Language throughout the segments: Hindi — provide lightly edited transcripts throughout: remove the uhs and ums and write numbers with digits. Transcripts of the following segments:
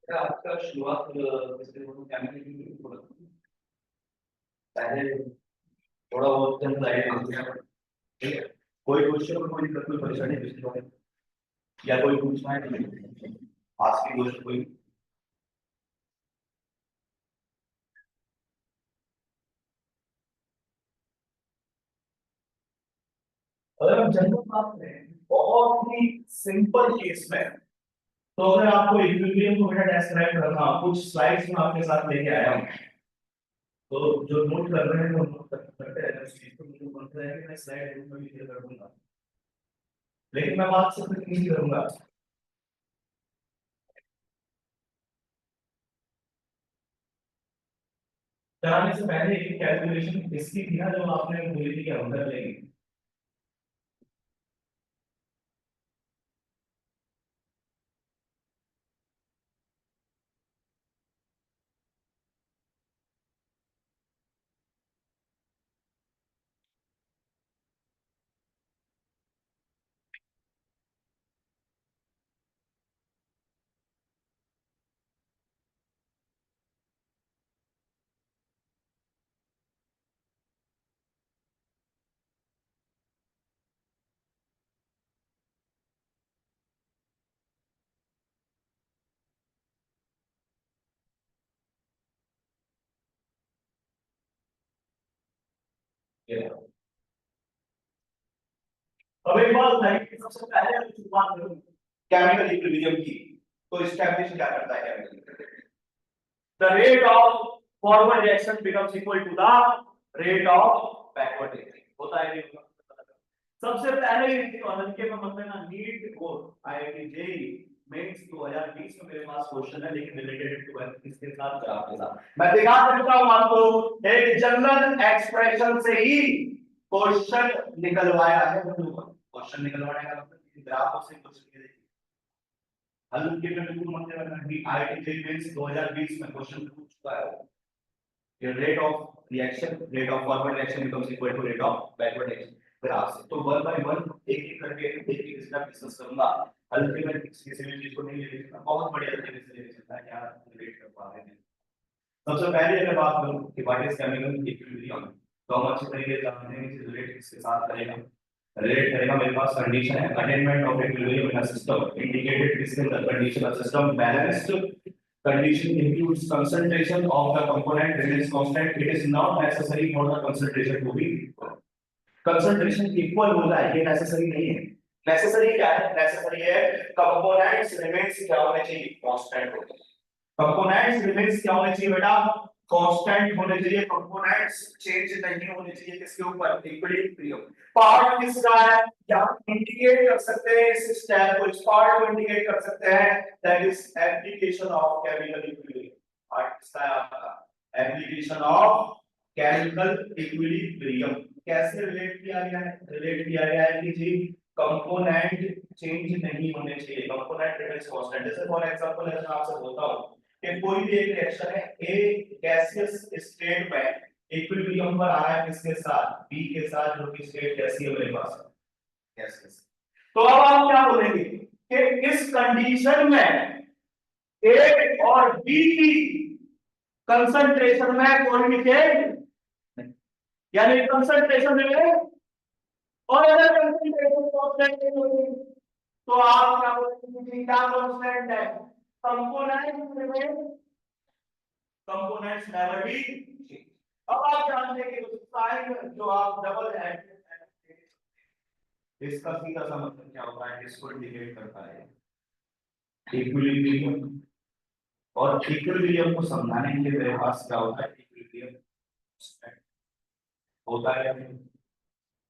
आपका शुरुआत कैमरे की पहले थोड़ा बहुत जब ठीक है, कोई क्वेश्चन कोई दिक्कत कोई परेशानी पिछले या कोई पूछना है आज की क्वेश्चन कोई। अगर हम जनरल बात करें बहुत ही सिंपल केस में, तो अगर आपको इक्विलिब्रियम को बेटा डिस्क्राइब करना कुछ स्लाइड्स में आपके साथ लेके आया हूं, तो जो नोट कर रहे हैं वो नोट करते हैं। उस चीज को मुझे बनता है कि मैं स्लाइड में भी क्लियर कर दूंगा, लेकिन मैं बात सिर्फ इतनी ही करूंगा। कराने से पहले एक कैलकुलेशन इसकी थी ना जो आपने बोली थी कि हम कर लेंगे। अब एक बात बताइए कि सबसे पहले हम शुरुआत करूं केमिकल इक्विलिब्रियम की, तो एस्टैब्लिश क्या करता है chemical equilibrium? The rate of forward reaction becomes equal to the rate of backward reaction होता है। सबसे पहले हल्के में मतलब ना नीट और आईआईटी जेईई मेंस 2020 में मेरे पास क्वेश्चन है, लेकिन रिलेटेड टू किसके साथ, ग्राफ के साथ। मैं दिखा देता हूं आपको, एक जनरल एक्सप्रेशन से ही क्वेश्चन निकलवाया है। क्वेश्चन निकलवाने का मतलब ग्राफ से कुछ हल्के में बिल्कुल मत करना कि आईआईटी जेईई मेंस 2020 में क्वेश्चन पूछ चुका है। your rate of reaction, rate of forward reaction becomes equal to rate of backward reaction graph से। तो वन बाय वन एक एक करके एक एक स्टेप डिस्कस करूंगा। हल्के में किसी भी चीज को नहीं ले लेना, बहुत बढ़िया तरीके से ले सकता है क्या रिलेट कर पा रहे हैं। सबसे पहले अगर बात करूं कि व्हाट इज केमिकल इक्विलिब्रियम, तो हम अच्छे तरीके से जानते हैं कि रिलेट किसके साथ करेगा। रिलेट करेगा, मेरे पास कंडीशन है attainment of equilibrium in a system indicated किसके अंदर, condition of system balanced condition includes concentration of the component remains constant. It is not necessary for the concentration to be concentration equal हो जाए, ये necessary नहीं है। necessary क्या है? necessary है components remains क्या होने चाहिए, constant होने चाहिए। components remains क्या होने चाहिए बेटा, कांस्टेंट होने चाहिए। कंपोनेंट्स चेंज नहीं होने चाहिए किसके ऊपर, इक्विलिब्रियम। पार्ट किसका है, क्या इंडिकेट कर सकते हैं इस स्टेप को, इस पार्ट को इंडिकेट कर सकते हैं, that is application of chemical equilibrium. Part किसका है आपका, एप्लीकेशन ऑफ केमिकल इक्विलिब्रियम। कैसे रिलेट किया गया है, रिलेट किया गया है कि जी कंपोनेंट चेंज नहीं होने चाहिए, कंपोनेंट रिमेंस कांस्टेंट। जैसे फॉर एग्जांपल मैं आपसे बोलता हूं कि कोई भी एक रिएक्शन है, ए गैसियस स्टेट में इक्विलिब्रियम पर आ रहा है किसके साथ, बी के साथ, जो कि स्टेट कैसी है मेरे पास, गैसियस। तो अब आप क्या बोलेंगे कि इस कंडीशन में ए और बी की कंसंट्रेशन में कोई भी चेंज, यानी कंसंट्रेशन में, और अगर कंसंट्रेशन कांस्टेंट नहीं होगी तो आप क्या बोलेंगे, क्या कांस्टेंट है, कंपोनेंट्स नेवर बी चेंज। अब आप जानते हैं कि साइन जो आप डबल है इसका सीधा सा मतलब क्या होता है, इसको इंडिकेट करता है इक्विलिब्रियम। और इक्विलिब्रियम को समझाने के लिए मेरे पास क्या होता है, इक्विलिब्रियम होता है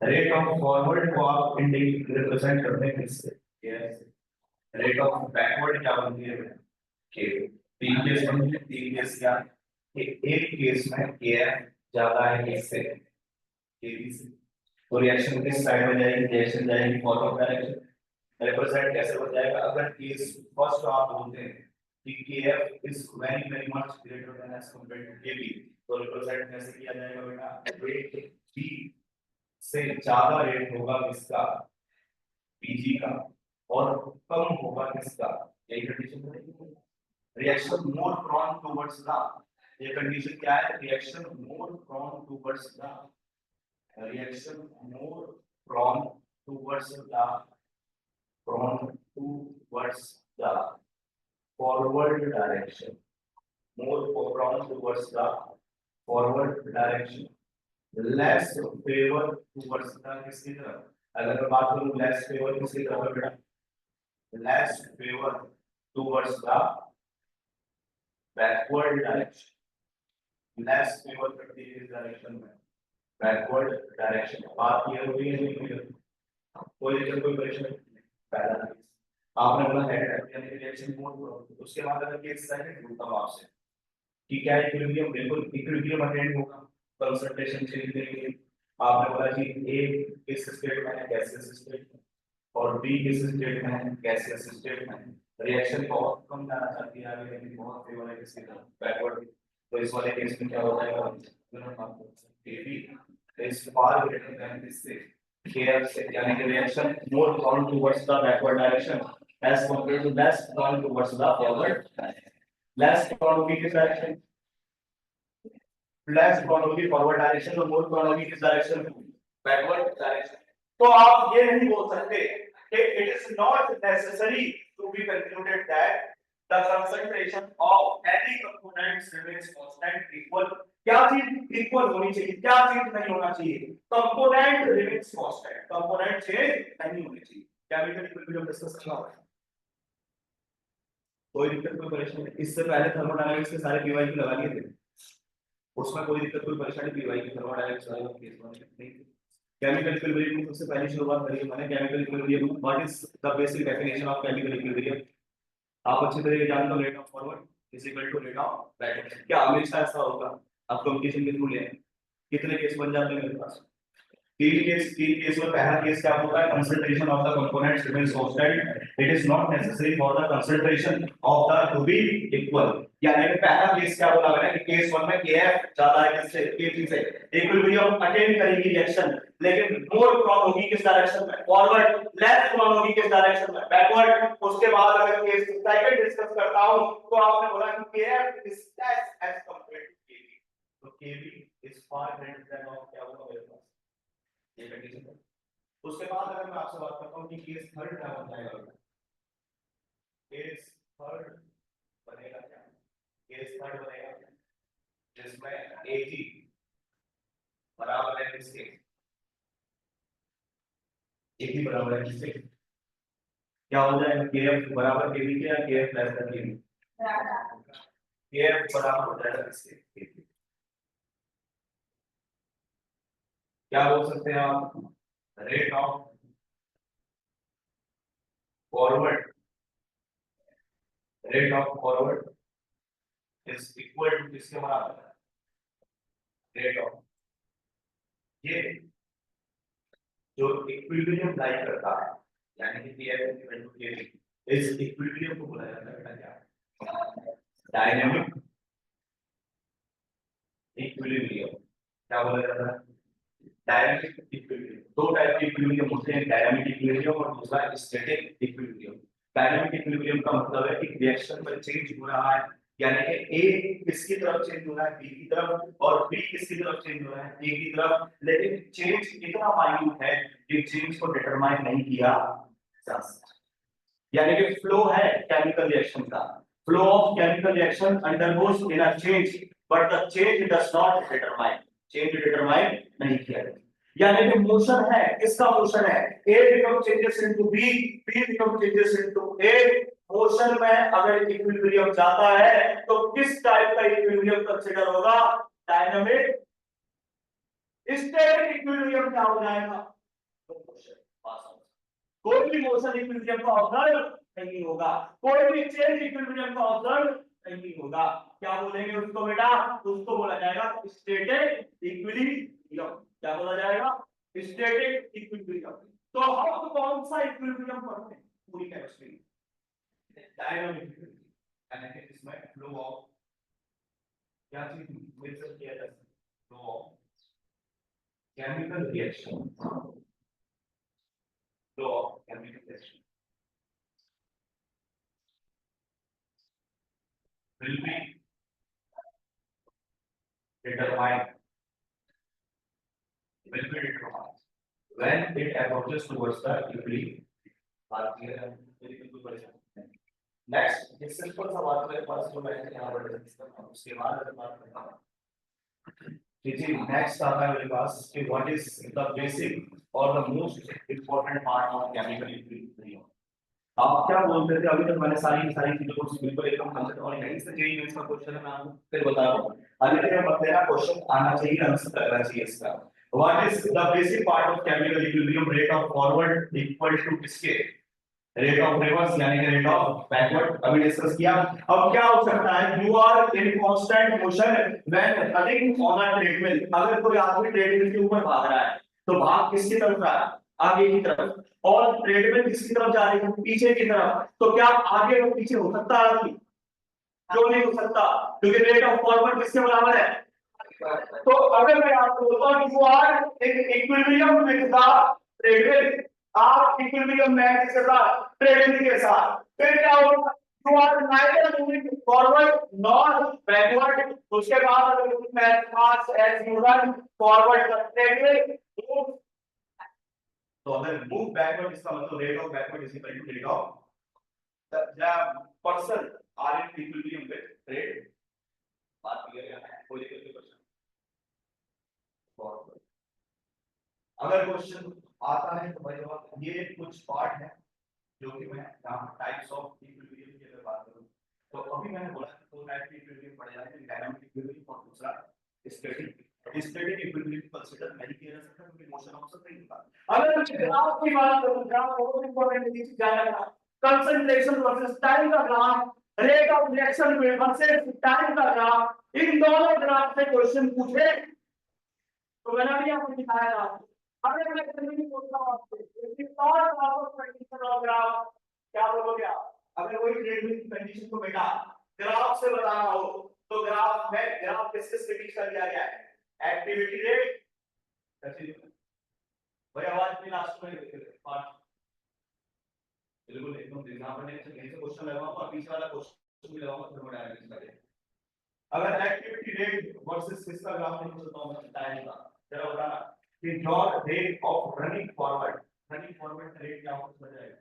रेट ऑफ फॉरवर्ड को आप इंडिकेट रिप्रेजेंट करते हैं किससे, यस। रेट ऑफ बैकवर्ड क्या बनती है के, तीन केस बनते हैं, तीन केस क्या, एक केस में एयर ज्यादा है इससे, केबी से, तो रिएक्शन किस साइड में जाएगी, रिएक्शन जाएगी फॉरवर्ड डायरेक्शन। रिप्रेजेंट कैसे हो जाएगा, अगर केस फर्स्ट आप बोलते हैं कि KF is very very much greater than as compared to KB, तो रिप्रेजेंट कैसे किया जाएगा बेटा, रेट बी से ज्यादा रेट होगा किसका, बीजी का, और कम होगा किसका, यही कंडीशन बनेगी। Reaction more prone towards the, ये कंडीशन क्या है, reaction more prone towards the, reaction more prone towards the, prone towards the forward direction, more prone towards the forward direction, less favor towards the किसकी तरफ, अगर मैं बात करूं less favor किसकी तरफ है बेटा, less favor towards the backward direction, less favor करती है इस डायरेक्शन में, backward direction, बात क्लियर हुई है नहीं क्लियर, कोई दिक्कत कोई परेशानी नहीं, पहला केस आपने बोला हेड यानी कि रिएक्शन मोड, उसके बाद अगर केस सेकंड पूछता हूं आपसे कि क्या इक्विलिब्रियम, बिल्कुल इक्विलिब्रियम अटेंड होगा, कंसंट्रेशन चेंज करेंगे, आपने बोला कि ए किस स्टेट में है, गैसियस स्टेट में, और बी किस स्टेट में है, गैसियस स्टेट में, रिएक्शन को और कम जाना चाहती है आगे, लेकिन बहुत फेवर है किसकी तरफ, बैकवर्ड, तो इस वाले केस में क्या हो जाएगा, AB is far greater than this से KF से, यानी कि reaction more prone towards the backward direction as compared to less prone towards the forward direction, less prone होगी किस डायरेक्शन, less prone होगी फॉरवर्ड डायरेक्शन और more prone होगी किस डायरेक्शन, बैकवर्ड डायरेक्शन। तो आप ये नहीं बोल सकते कि it is not necessary to be concluded that the concentration of any components remains constant equal, क्या चीज इक्वल होनी चाहिए, क्या चीज नहीं होना चाहिए, component remains constant, component change नहीं होनी चाहिए, केमिकल इक्विलिब्रियम डिस्कस करना है, कोई दिक्कत कोई परेशानी नहीं, इससे पहले थर्मोडायनामिक्स के सारे पीवाई की लगा लिए थे, उसमें कोई दिक्कत कोई परेशानी पीवाई की थर्मोडायनामिक्स वाले केस में नहीं, केमिकल इक्विलिब्रियम की सबसे पहली शुरुआत करी मैंने, chemical equilibrium, what is the basic definition of chemical equilibrium, आप अच्छी तरह से जानते हो, rate of forward is equal to rate of backward, क्या हमेशा ऐसा होगा, आप कंपटीशन के थ्रू ले कितने केस बन जाते हैं मेरे पास, तीन केस में पहला केस क्या होता है, concentration of the components remains constant, it is not necessary for the concentration of the to be equal, यानी कि पहला केस क्या बोला मैंने कि केस 1 में Kf ज्यादा है किससे, Kg से, इक्विलिब्रियम अटेन करेगी रिएक्शन, लेकिन मोर प्रॉन होगी किस डायरेक्शन में, फॉरवर्ड, लेस प्रॉन होगी किस डायरेक्शन में, बैकवर्ड। उसके बाद अगर केस सेकंड डिस्कस करता हूं तो आपने बोला कि Kf is less as compared to Kb, तो Kb is far greater than of क्या होगा मेरे पास, ये कंडीशन है। उसके बाद अगर मैं आपसे बात करता हूं कि केस थर्ड क्या बन जाएगा, केस थर्ड बनेगा क्या, केस थर्ड बनेगा जिसमें Ag बराबर है किसके, Ag बराबर है किसके, क्या हो जाएगा, Kf बराबर Kb के या Kf less than Kb, Kf बराबर हो जाएगा किसके, क्या बोल सकते हैं आप, rate of forward, rate of forward is equal to किसके बराबर है, रेट ऑफ, ये जो इक्विलिब्रियम लाई करता है, यानी कि Kf इक्वल टू Kb, इस इक्विलिब्रियम को बोला जाता है क्या, डायनामिक इक्विलिब्रियम, क्या बोला जाता है, डायनामिक इक्विलिब्रियम। दो टाइप के इक्विलिब्रियम होते हैं, डायनामिक इक्विलिब्रियम और दूसरा स्टैटिक इक्विलिब्रियम। डायनामिक इक्विलिब्रियम का मतलब है कि रिएक्शन में चेंज हो रहा है, यानी कि ए किसकी तरफ चेंज हो रहा है, बी की तरफ, और बी किसकी तरफ चेंज हो रहा है, ए की तरफ, लेकिन चेंज इतना माइन्यूट है कि चेंज को डिटरमाइन नहीं किया जा सकता, यानी कि फ्लो है केमिकल रिएक्शन का, flow of chemical reaction undergoes in a change, but the change does not determine, change determine नहीं किया जाता, यानी कि मोशन है, किसका मोशन है, A become changes into B, B become changes into A, motion में अगर इक्विलिब्रियम जाता है तो किस टाइप का इक्विलिब्रियम कंसीडर होगा, डायनामिक, स्टैटिक इक्विलिब्रियम क्या हो जाएगा, कोई भी मोशन इक्विलिब्रियम का ऑब्जर्व नहीं होगा, कोई भी चेंज इक्विलिब्रियम का ऑब्जर्व नहीं होगा, क्या बोलेंगे उसको बेटा, उसको बोला जाएगा स्टैटिक इक्विलिब्रियम, क्या बोला जाएगा, स्टैटिक इक्विलिब्रियम। तो हम कौन सा इक्विलिब्रियम पढ़ते हैं पूरी केमिस्ट्री, डायनामिक इक्विलिब्रियम, यानी कि इसमें फ्लो ऑफ क्या चीज मेंशन किया जाता है, flow of chemical reaction, flow of chemical reaction, will be determined when it approaches towards the equilibrium. Next एक सिंपल सा बात मेरे पास जो मैंने यहाँ पर डिस्कस किया उसके बाद बात करता हूँ जी नेक्स्ट आता है मेरे पास कि व्हाट इज द बेसिक और the most important part of chemical equilibrium. आप क्या बोलते थे अभी तक मैंने सारी चीजों को बिल्कुल एकदम कंसेप्ट और यहीं से जेई मेंस का क्वेश्चन है मैं आपको फिर बता रहा हूं अभी तक मेरा क्वेश्चन आना चाहिए आंसर करना चाहिए इसका what is the basic part of chemical equilibrium rate of forward equal to किसके रेट ऑफ रिवर्स यानी कि रेट ऑफ बैकवर्ड अभी डिस्कस किया। अब क्या हो सकता है you are in constant motion when running on a treadmill अगर कोई आदमी ट्रेडमिल के ऊपर भाग रहा है तो भाग किसकी तरफ रहा है आगे की तरफ और ट्रेडमिल किसकी तरफ जा रही है पीछे की तरफ तो क्या आगे और पीछे हो सकता है आदमी क्यों नहीं हो सकता क्योंकि रेट ऑफ फॉरवर्ड किसके बराबर है। तो अगर मैं आपको बोलता हूं you are in equilibrium with the treadmill आप इक्विलिब्रियम में किसके साथ ट्रेडमिल के साथ फिर क्या होगा you are neither moving forward nor backward उसके बाद अगर तुम as fast as you run forward the treadmill तो अगर मूव बैकवर्ड इसका मतलब rate of backward is equal to rate of the person are in equilibrium with tread बात क्लियर है कोई दिक्कत नहीं क्वेश्चन अगर क्वेश्चन आता है तो भाई जवाब ये कुछ पार्ट है जो कि मैं यहां टाइप्स ऑफ इक्विलिब्रियम की अगर बात करूं तो अभी मैंने बोला दो टाइप के इक्विलिब्रियम पढ़े जाते हैं डायनामिक इक्विलिब्रियम और दूसरा स्टैटिक इक्विलिब्रियम कंसीडर नहीं किया जा सकता क्योंकि मोशन ऑफ नहीं होता। अगर मैं ग्राफ की बात करूं ग्राफ बहुत इंपॉर्टेंट चीज जानेगा कंसंट्रेशन वर्सेस टाइम का graph rate of reaction versus time का ग्राफ इन दोनों ग्राफ से क्वेश्चन पूछे तो मैंने भी आपको दिखाया था अगर मैं कहीं बोलता हूं आपसे कि और पावर कंडीशन ऑफ ग्राफ क्या बोलोगे आप अगर वही ट्रेडमिल की कंडीशन को बेटा ग्राफ से बताना हो तो ग्राफ में ग्राफ किससे स्प्लिट कर दिया गया है एक्टिविटी रेट भाई आवाज में लास्ट में पार्ट बिल्कुल एकदम यहां पर नहीं से क्वेश्चन लगाऊंगा और पीछे वाला क्वेश्चन भी लगाऊंगा थर्मोडायनामिक्स का अगर एक्टिविटी रेट वर्सेस किसका ग्राफ नहीं हो सकता हूं टाइम का जरा बताना कि your rate of running forward का रेट क्या हो जाएगा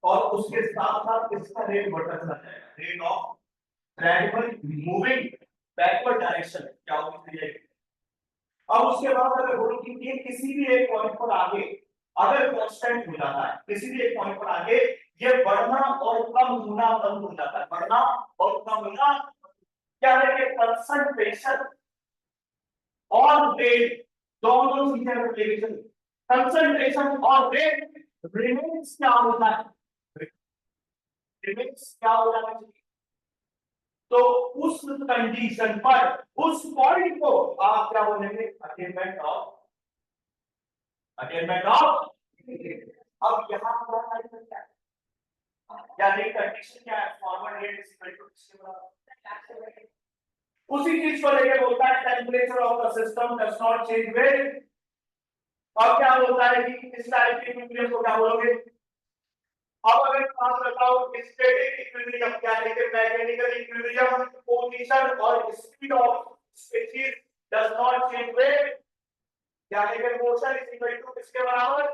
और उसके साथ साथ इसका रेट बढ़ता चला जाएगा rate of treadmill moving backward direction क्या होगी अब उसके बाद अगर बोलो कि ये किसी भी एक पॉइंट पर आगे अगर कांस्टेंट हो जाता है किसी भी एक पॉइंट पर आगे ये बढ़ना और कम होना बंद हो जाता है बढ़ना और कम होना क्या है कंसंट्रेशन और रेट दोनों चीजें लेके चलो कंसंट्रेशन और रेट रिमेन्स क्या होता है रिमेन्स क्या हो जाना चाहिए तो उस कंडीशन पर उस पॉइंट को आप क्या बोलेंगे अटेनमेंट ऑफ अब यहां पर क्या है यानी कंडीशन क्या है forward rate is equal to किसके बराबर उसी चीज को लेके बोलता है temperature of the system does not change with अब क्या बोलता है कि इस टाइप के इक्विलिब्रियम को क्या बोलोगे अब अगर बात करता हूं स्टैटिक इक्विलिब्रियम क्या है कि मैकेनिकल इक्विलिब्रियम पोजीशन और speed of species does not change with क्या है कि मोशन इज इक्वल टू किसके बराबर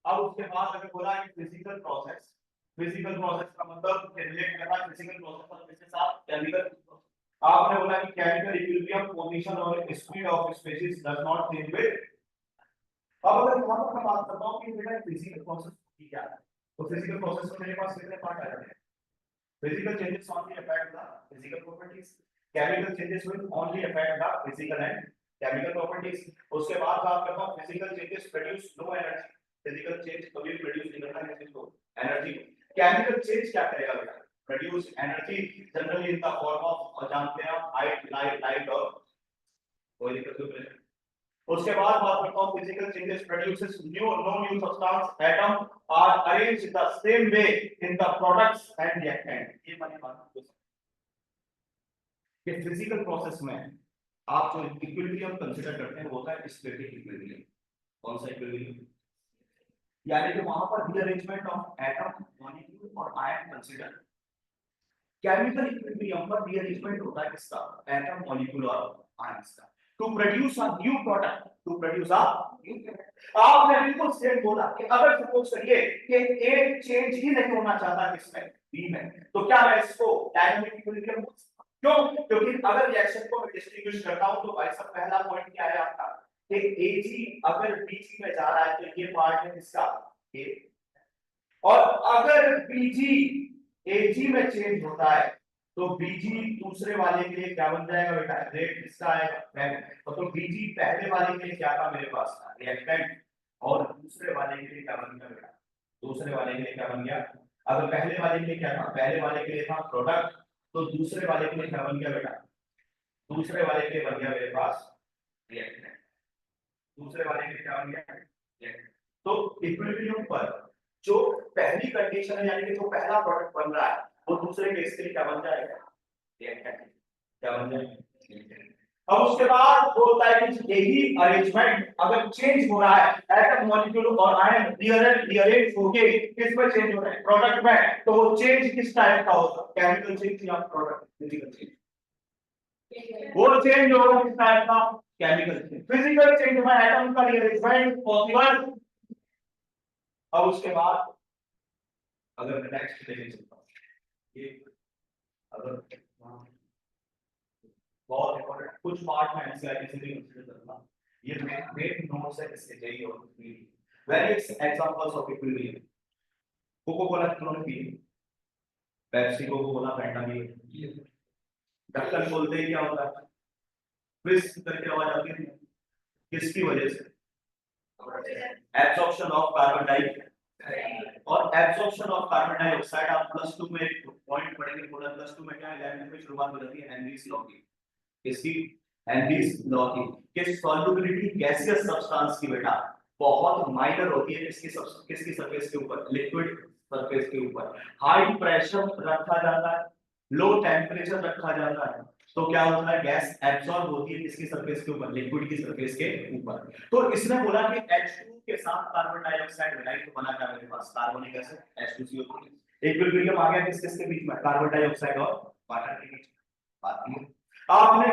अब उसके बाद अगर बोला कि फिजिकल प्रोसेस का मतलब रिलेट करना फिजिकल प्रोसेस और इसके साथ केमिकल आपने बोला कि केमिकल इक्विलिब्रियम पोजीशन और speed of species does not change with अब अगर यहां पर मैं बात करता हूं कि बेटा फिजिकल प्रोसेस की क्या है तो फिजिकल प्रोसेस में मेरे पास कितने पार्ट आ जाते हैं physical changes only affect the physical properties chemical changes will only affect the physical and chemical properties उसके बाद बात करता हूं physical changes produce no energy physical change कभी प्रोड्यूस नहीं करता है किसको एनर्जी केमिकल चेंज क्या करेगा बेटा produce energy generally in the form of जानते हैं आप लाइट और कोई दिक्कत नहीं उसके बाद बात करता हूं physical changes produces no new substance atom are arranged the same way in the products and reactant ये वाली बात कि फिजिकल प्रोसेस में आप जो इक्विलिब्रियम कंसीडर करते हैं वो होता है स्टैटिक इक्विलिब्रियम कौन सा इक्विलिब्रियम यानी कि वहां पर रीअरेंजमेंट ऑफ एटम, मॉलिक्यूल और आयन कंसीडर। केमिकल इक्विलिब्रियम पर रीअरेंजमेंट होता है किसका? एटम, मॉलिक्यूल और आयंस का, to produce a new product, to produce a new product. आपने बिल्कुल सेम बोला कि अगर सपोज करिए कि ए चेंज ही नहीं होना चाहता किसमें, बी में, तो क्या मैं इसको डायनामिक इक्विलिब्रियम बोल सकता हूं? क्यों? क्योंकि अगर रिएक्शन को मैं डिस्टिंग्विश करता हूं तो भाई साहब पहला पॉइंट क्या है आपका कि एजी अगर बीजी में जा रहा है तो ये पार्ट है किसका? ए। और अगर बीजी एजी में चेंज होता है तो बीजी दूसरे वाले के लिए क्या बन जाएगा बेटा? रेट किसका आएगा? तो बीजी पहले वाले के लिए क्या था मेरे पास? रिएक्टेंट। और दूसरे वाले के लिए क्या बन गया बेटा? दूसरे वाले के लिए क्या बन गया? अगर पहले वाले के लिए क्या था? पहले वाले के लिए था प्रोडक्ट, तो दूसरे वाले के लिए क्या बन गया बेटा? दूसरे वाले के लिए बन गया मेरे पास रिएक्टेंट। दूसरे वाले के लिए क्या बन गया? रिएक्टेंट। तो इक्विलिब्रियम पर जो पहली कंडीशन है, यानी कि जो पहला प्रोडक्ट बन रहा है, वो दूसरे केस के लिए क्या बन जाएगा? रिएक्टेंट। क्या बन जाएगा? अब उसके बाद बोलता है कि यही अरेंजमेंट अगर चेंज हो रहा है, एटम, मॉलिक्यूल और आयन रीअरेंज होके किस में चेंज हो रहा है? प्रोडक्ट में, तो वो चेंज किस टाइप का होगा? केमिकल चेंज या प्रोडक्ट फिजिकल चेंज? वो चेंज होगा किस टाइप का? Chemical change. फिजिकल चेंज में एटम का रीअरेंजमेंट पॉसिबल। अब उसके बाद अगर मैं नेक्स्ट लेके चलता हूँ, ये अगर बहुत इंपॉर्टेंट कुछ पार्ट में एनसीईआरटी से भी कंसीडर करना, ये मेन नोट्स है इसके चाहिए। और various examples of equilibrium. Coca Cola कितनों ने पी? पेप्सी, कोको कोला, फैंटा भी। ढक्कन खोलते ही क्या होता है? व्हिस्क करके आवाज आती है, किसकी वजह से? Absorption of carbon dioxide. और एब्जॉर्प्शन ऑफ कार्बन डाइऑक्साइड आप प्लस 2 में एक पॉइंट पढ़ेंगे, पूरा प्लस 2 में क्या 11 में शुरुआत हो जाती है हेनरीज लॉ की। किसकी? हेनरीज लॉ की। कि सॉल्युबिलिटी गैसियस सब्सटेंस की बेटा बहुत माइनर होती है किसकी सरफेस के ऊपर? लिक्विड सरफेस के ऊपर। हाई प्रेशर रखा जाता है, लो टेम्परेचर रखा जाता है, तो क्या होता है? गैस एब्सॉर्ब होती है किसकी सरफेस के ऊपर? लिक्विड की सरफेस के ऊपर। तो इसने बोला कि H2 के साथ कार्बन डाइऑक्साइड मिलाई तो बना क्या मेरे पास? कार्बनिक एसिड H2CO3। इक्विलिब्रियम आ गया किसके बीच में? कार्बन डाइऑक्साइड और वाटर के बीच में। बात ये आपने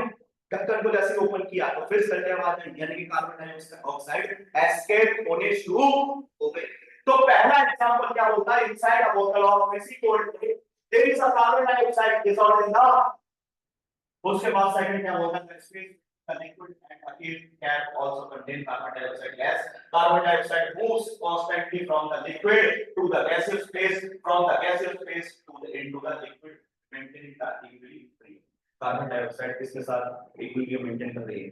ढक्कन को जैसे ओपन किया तो फिर सर्दी आवाज आई, यानी कि कार्बन डाइऑक्साइड एस्केप होने शुरू हो गए। तो पहला एग्जांपल क्या होता है? इनसाइड अ बोतल ऑफ इसी cold drink there is a carbon dioxide dissolved in the. उसके बाद सेकंड क्या होता है? Space the liquid and air can also contain carbon dioxide gas. Carbon dioxide moves constantly from the liquid to the gaseous phase, from the gaseous phase to the into the liquid, maintaining the equilibrium. Carbon dioxide किसके साथ इक्विलिब्रियम मेंटेन कर रही है?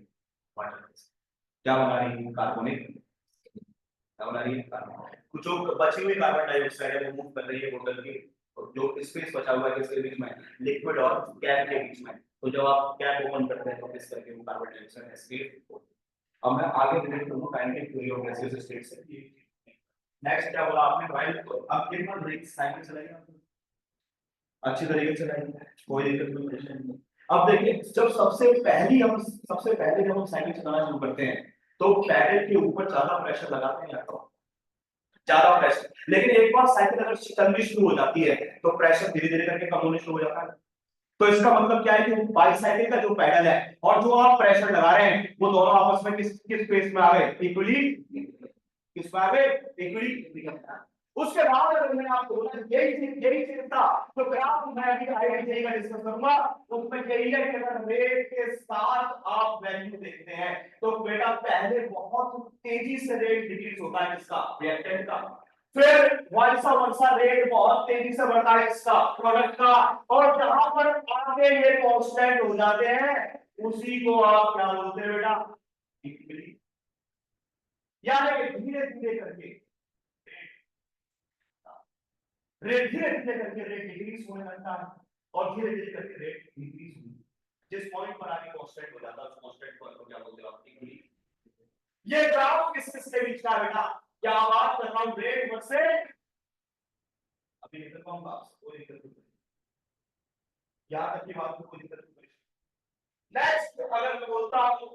वाटर के साथ। क्या बना रही है? कार्बोनिक। क्या बना रही है? कार्बन। कुछ जो बची हुई कार्बन डाइऑक्साइड है वो मूव कर रही है बोतल के, जो स्पेस बचा हुआ है किसके बीच में? लिक्विड और गैस के बीच में। तो जब आप कैप ओपन करते हैं तो किस करके वो कार्बन डाइऑक्साइड एस्केप होता है। अब मैं आगे रिलेट करूंगा kinetic theory of gaseous state से। नेक्स्ट क्या बोला आपने? वाइल अब कितना ब्रेक साइकिल चलाएंगे अच्छी तरीके से चलाएंगे, कोई दिक्कत नहीं परेशानी। अब देखिए जब सबसे पहले जब हम साइकिल चलाना शुरू करते हैं तो पैडल के ऊपर ज्यादा प्रेशर लगाते हैं या कम? ज्यादा प्रेशर। लेकिन एक बार साइकिल अगर चलनी शुरू हो जाती है तो प्रेशर धीरे धीरे करके कम होने शुरू हो जाता है। तो इसका मतलब क्या है कि बाईसाइकिल का जो पैडल है और जो आप प्रेशर लगा रहे हैं वो दोनों आपस में किस किस फेस में आ गए? इक्वली। किस में आ गए? इक्वली। उसके बाद अगर मैंने आपको बोला यही चीज था तो ग्राफ मैं अभी आगे का डिस्कस करूंगा। उसमें यही है कि अगर रेट के साथ आप वैल्यू देखते हैं तो बेटा पहले बहुत तेजी से रेट डिक्रीज होता है किसका? रिएक्टेंट का। फिर वैसा वैसा रेट बहुत तेजी से बढ़ता है इसका? प्रोडक्ट का। और जहां पर आगे ये कांस्टेंट हो जाते हैं उसी को आप क्या बोलते हैं बेटा? इक्विलिब्रियम। यानी धीरे धीरे करके रेट धीरे धीरे करके रेट डिक्रीज होने लगता है और धीरे धीरे करके रेट इंक्रीज होने, जिस पॉइंट पर आगे कांस्टेंट हो जाता है उस कांस्टेंट को क्या बोलते हैं आप? इक्विलिब्रियम। ये ग्राफ किस किस के बीच का बेटा? क्या बात कर रहा हूं? रेट वर्सेस अभी निकल पाऊंगा आपसे कोई दिक्कत नहीं, यहां तक की बात को कोई दिक्कत नहीं। नेक्स्ट अगर मैं बोलता हूं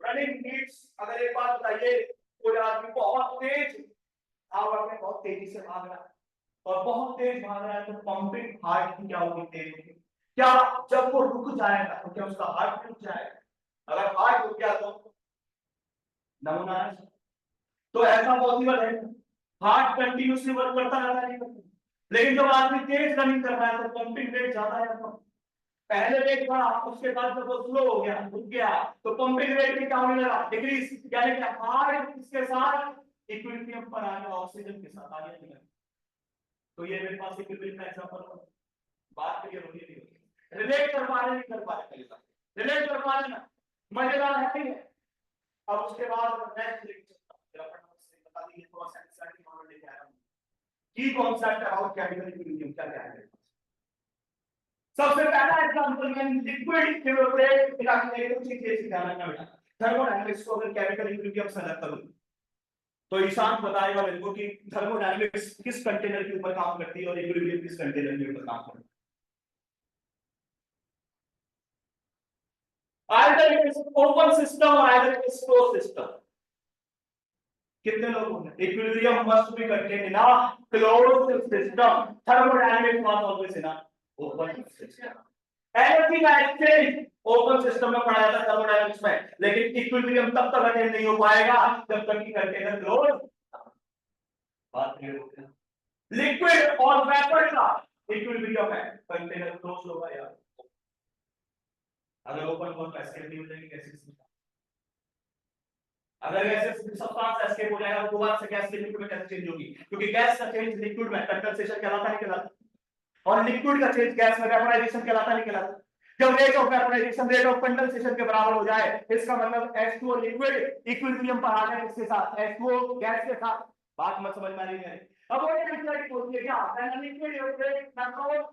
रनिंग नीड्स, अगर एक बात बताइए कोई आदमी बहुत तेज हवा में बहुत तेजी से भाग रहा है और बहुत तेज भाग रहा है, तो पंपिंग हार्ट की क्या होगी, तेज होगी। क्या जब वो रुक जाएगा तो क्या उसका हार्ट रुक जाएगा? अगर हार्ट रुक गया तो नमूना है। तो ऐसा पॉसिबल है, हार्ट कंटिन्यूसली वर्क करता रहता है, लेकिन जब आदमी तेज रनिंग कर रहा है तो पंपिंग रेट ज्यादा है। तो पहले रेट बढ़ा, उसके बाद जब वो स्लो हो गया, रुक गया, तो पंपिंग रेट भी क्या होने लगा, डिक्रीज, यानी कि हार्ट इसके साथ इक्विलिब्रियम पर आ गया, ऑक्सीजन के साथ आ गया। तो ये मेरे पास इक्विलिब्रियम का एग्जांपल, बात क्लियर होगी नहीं होगी, रिलेट कर पा रहे नहीं कर पा रहे, रिलेट कर पा रहे ना, मजेदार है नहीं है। अब उसके बाद नेक्स्ट बता दीजिए, थोड़ा सा एनसीईआरटी नॉलेज लेके आया हूं, की कॉन्सेप्ट अबाउट केमिकल इक्विलिब्रियम क्या क्या है। सबसे पहला एग्जांपल है लिक्विड इक्विलिब्रियम, कुछ चीज ध्यान रखना बेटा, थर्मोडायनामिक्स को अगर केमिकल इक्विलिब्रियम से अलग करूं तो ईशान बताएगा मेरे को कि थर्मोडायनामिक्स किस कंटेनर के ऊपर काम करती है और इक्विलिब्रियम किस कंटेनर के ऊपर काम करती है। either it is open system or either it is closed system. कितने लोगों ने equilibrium must be contained in a closed system. Thermodynamics was always in a open system. Energy का exchange open system में पढ़ा जाता है thermodynamics में, लेकिन equilibrium तब तक अटेन नहीं हो पाएगा जब तक कि कंटेनर closed। बात क्लियर हो गया? लिक्विड और वेपर का इक्विलिब्रियम है, कंटेनर क्लोज होगा यार, अगर ओपन हो तो एस्केप नहीं हो जाएगी गैसेस, अगर गैसेस सब्सटेंस एस्केप हो जाएगा तो दोबारा से गैस लिक्विड में कैसे चेंज होगी, क्योंकि गैस का चेंज लिक्विड में कंडेंसेशन कहलाता नहीं कहलाता, और लिक्विड का चेंज गैस में वेपोराइजेशन कहलाता नहीं कहलाता। जब rate of vaporisation rate of condensation के बराबर हो जाए, इसका मतलब H2O लिक्विड इक्विलिब्रियम पर आ गया, इसके साथ H2O गैस के साथ। बात मत समझ में आ रही है? अब वो एनर्जी होती है क्या, liquid equilibrium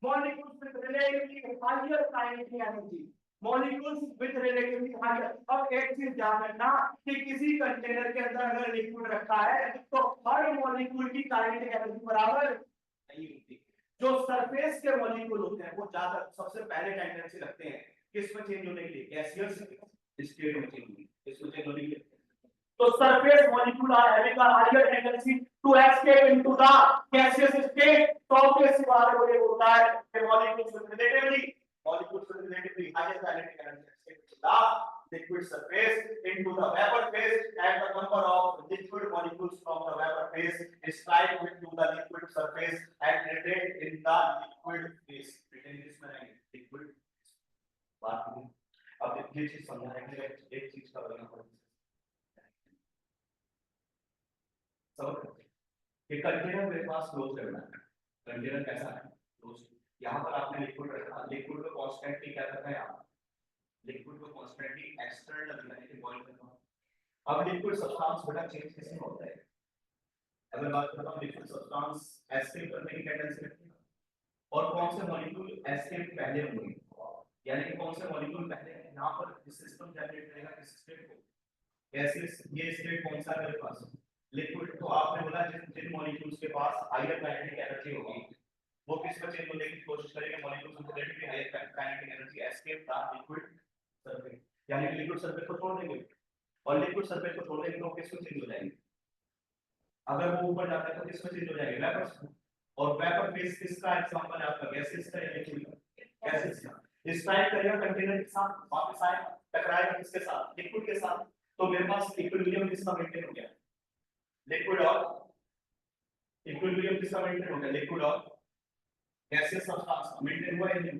molecules with relatively higher kinetic energy, molecules with relatively higher। अब एक चीज ध्यान रखना कि किसी कंटेनर के अंदर अगर लिक्विड रखा है तो हर मॉलिक्यूल की काइनेटिक एनर्जी बराबर नहीं होती। जो सरफेस के मॉलिक्यूल होते हैं वो ज्यादा सबसे पहले टेंडेंसी रखते हैं किस में चेंज होने के लिए, गैसियस स्टेट में चेंज होने के लिए, इसमें चेंज होने के लिए। तो surface molecule are having a higher tendency to escape into the gaseous state। तो obvious सी बात है, वो ये होता है कि molecules with relatively higher kinetic energy escape to the liquid surface into the vapor phase, and the number of liquid molecules from the vapor phase is strike into the liquid surface and retain in the liquid phase। retain इसमें liquid बात नहीं। अब ये चीज समझाने के लिए एक चीज का करना पड़ेगा, कि कंटेनर मेरे पास क्लोज करना है, कंटेनर कैसा है, क्लोज। यहाँ पर आपने लिक्विड रखा, लिक्विड को कांस्टेंटली क्या करना है, आप लिक्विड को कांस्टेंटली एक्सटर्नल यानी कि बॉईल करना। अब लिक्विड सब्सटेंस बड़ा चेंज कैसे होता है, अगर बात करता हूँ लिक्विड सब्सटेंस एस्केप करने की टेंडेंसी रखती है, और कौन से मॉलिक्यूल एस्केप पहले होंगे, यानी कि कौन से मॉलिक्यूल पहले यहाँ पर सिस्टम जनरेट करेगा किस स्टेट को, गैसेस, ये स्टेट कौन सा है मेरे पास, लिक्विड। तो आपने बोला जिन मॉलिक्यूल्स के पास हायर काइनेटिक एनर्जी होगी वो किस में चेंज होने की कोशिश करेंगे, molecules with relatively higher kinetic energy escape from liquid surface, यानी कि लिक्विड सरफेस को छोड़ देंगे, और लिक्विड सरफेस को छोड़ देंगे तो किस में चेंज हो जाएंगे, अगर वो ऊपर जाता है तो किस में चेंज हो जाएंगे, वेपर। और वेपर फेज किसका एग्जांपल है आपका, गैसेस का या लिक्विड का, गैसेस का। स्ट्राइक करेगा कंटेनर के साथ, वापस आएगा टकराएगा किसके साथ, लिक्विड के साथ। तो मेरे पास इक्विलिब्रियम किसका मेंटेन हो गया, लिक्विड और इक्विलिब्रियम किसका मेंटेन हो गया, लिक्विड और गैसियस सब्सटेंस का मेंटेन हुआ है नहीं,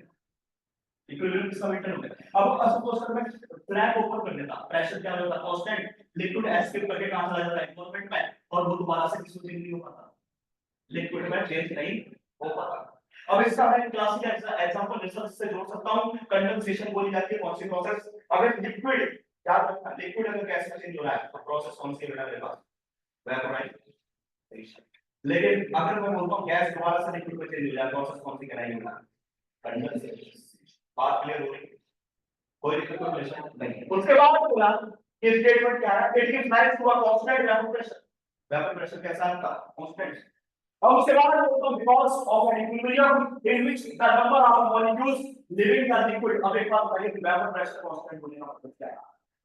इक्विलिब्रियम किसका मेंटेन हो गया। अब सपोज कर मैं ट्रैप ओपन कर देता, प्रेशर क्या होता है कांस्टेंट, लिक्विड एस्केप करके कहां चला जाता है एनवायरनमेंट में, और वो दोबारा से किसमें चेंज नहीं हो पाता, लिक्विड में चेंज नहीं हो पाता। अब इसका मैं क्लासिक एग्जांपल रिसर्च से जोड़ सकता हूं, कंडेंसेशन बोली जाती है कौन सी प्रोसेस, अगर लिक्विड याद रखना, लिक्विड अगर गैस में चेंज हो रहा है तो प्रोसेस कौन सी है बेटा मेरे पास, वेपोराइजेशन। लेकिन अगर मैं बोलता हूं गैस दोबारा से लिक्विड में चेंज हो जाए, प्रोसेस कौन सी कराएंगे बेटा, कंडेंसेशन। बात क्लियर हो रही है, कोई दिक्कत कोई परेशानी नहीं। उसके बाद बोला कि स्टेटमेंट क्या है, it gives rise to a constant vapour pressure, vapour pressure कैसा है कांस्टेंट। अब उसके बाद बोलता हूं because of an equilibrium in which the number of molecules leaving the liquid. अब एक बात बताइए कि वेपर प्रेशर कांस्टेंट होने का मतलब क्या है,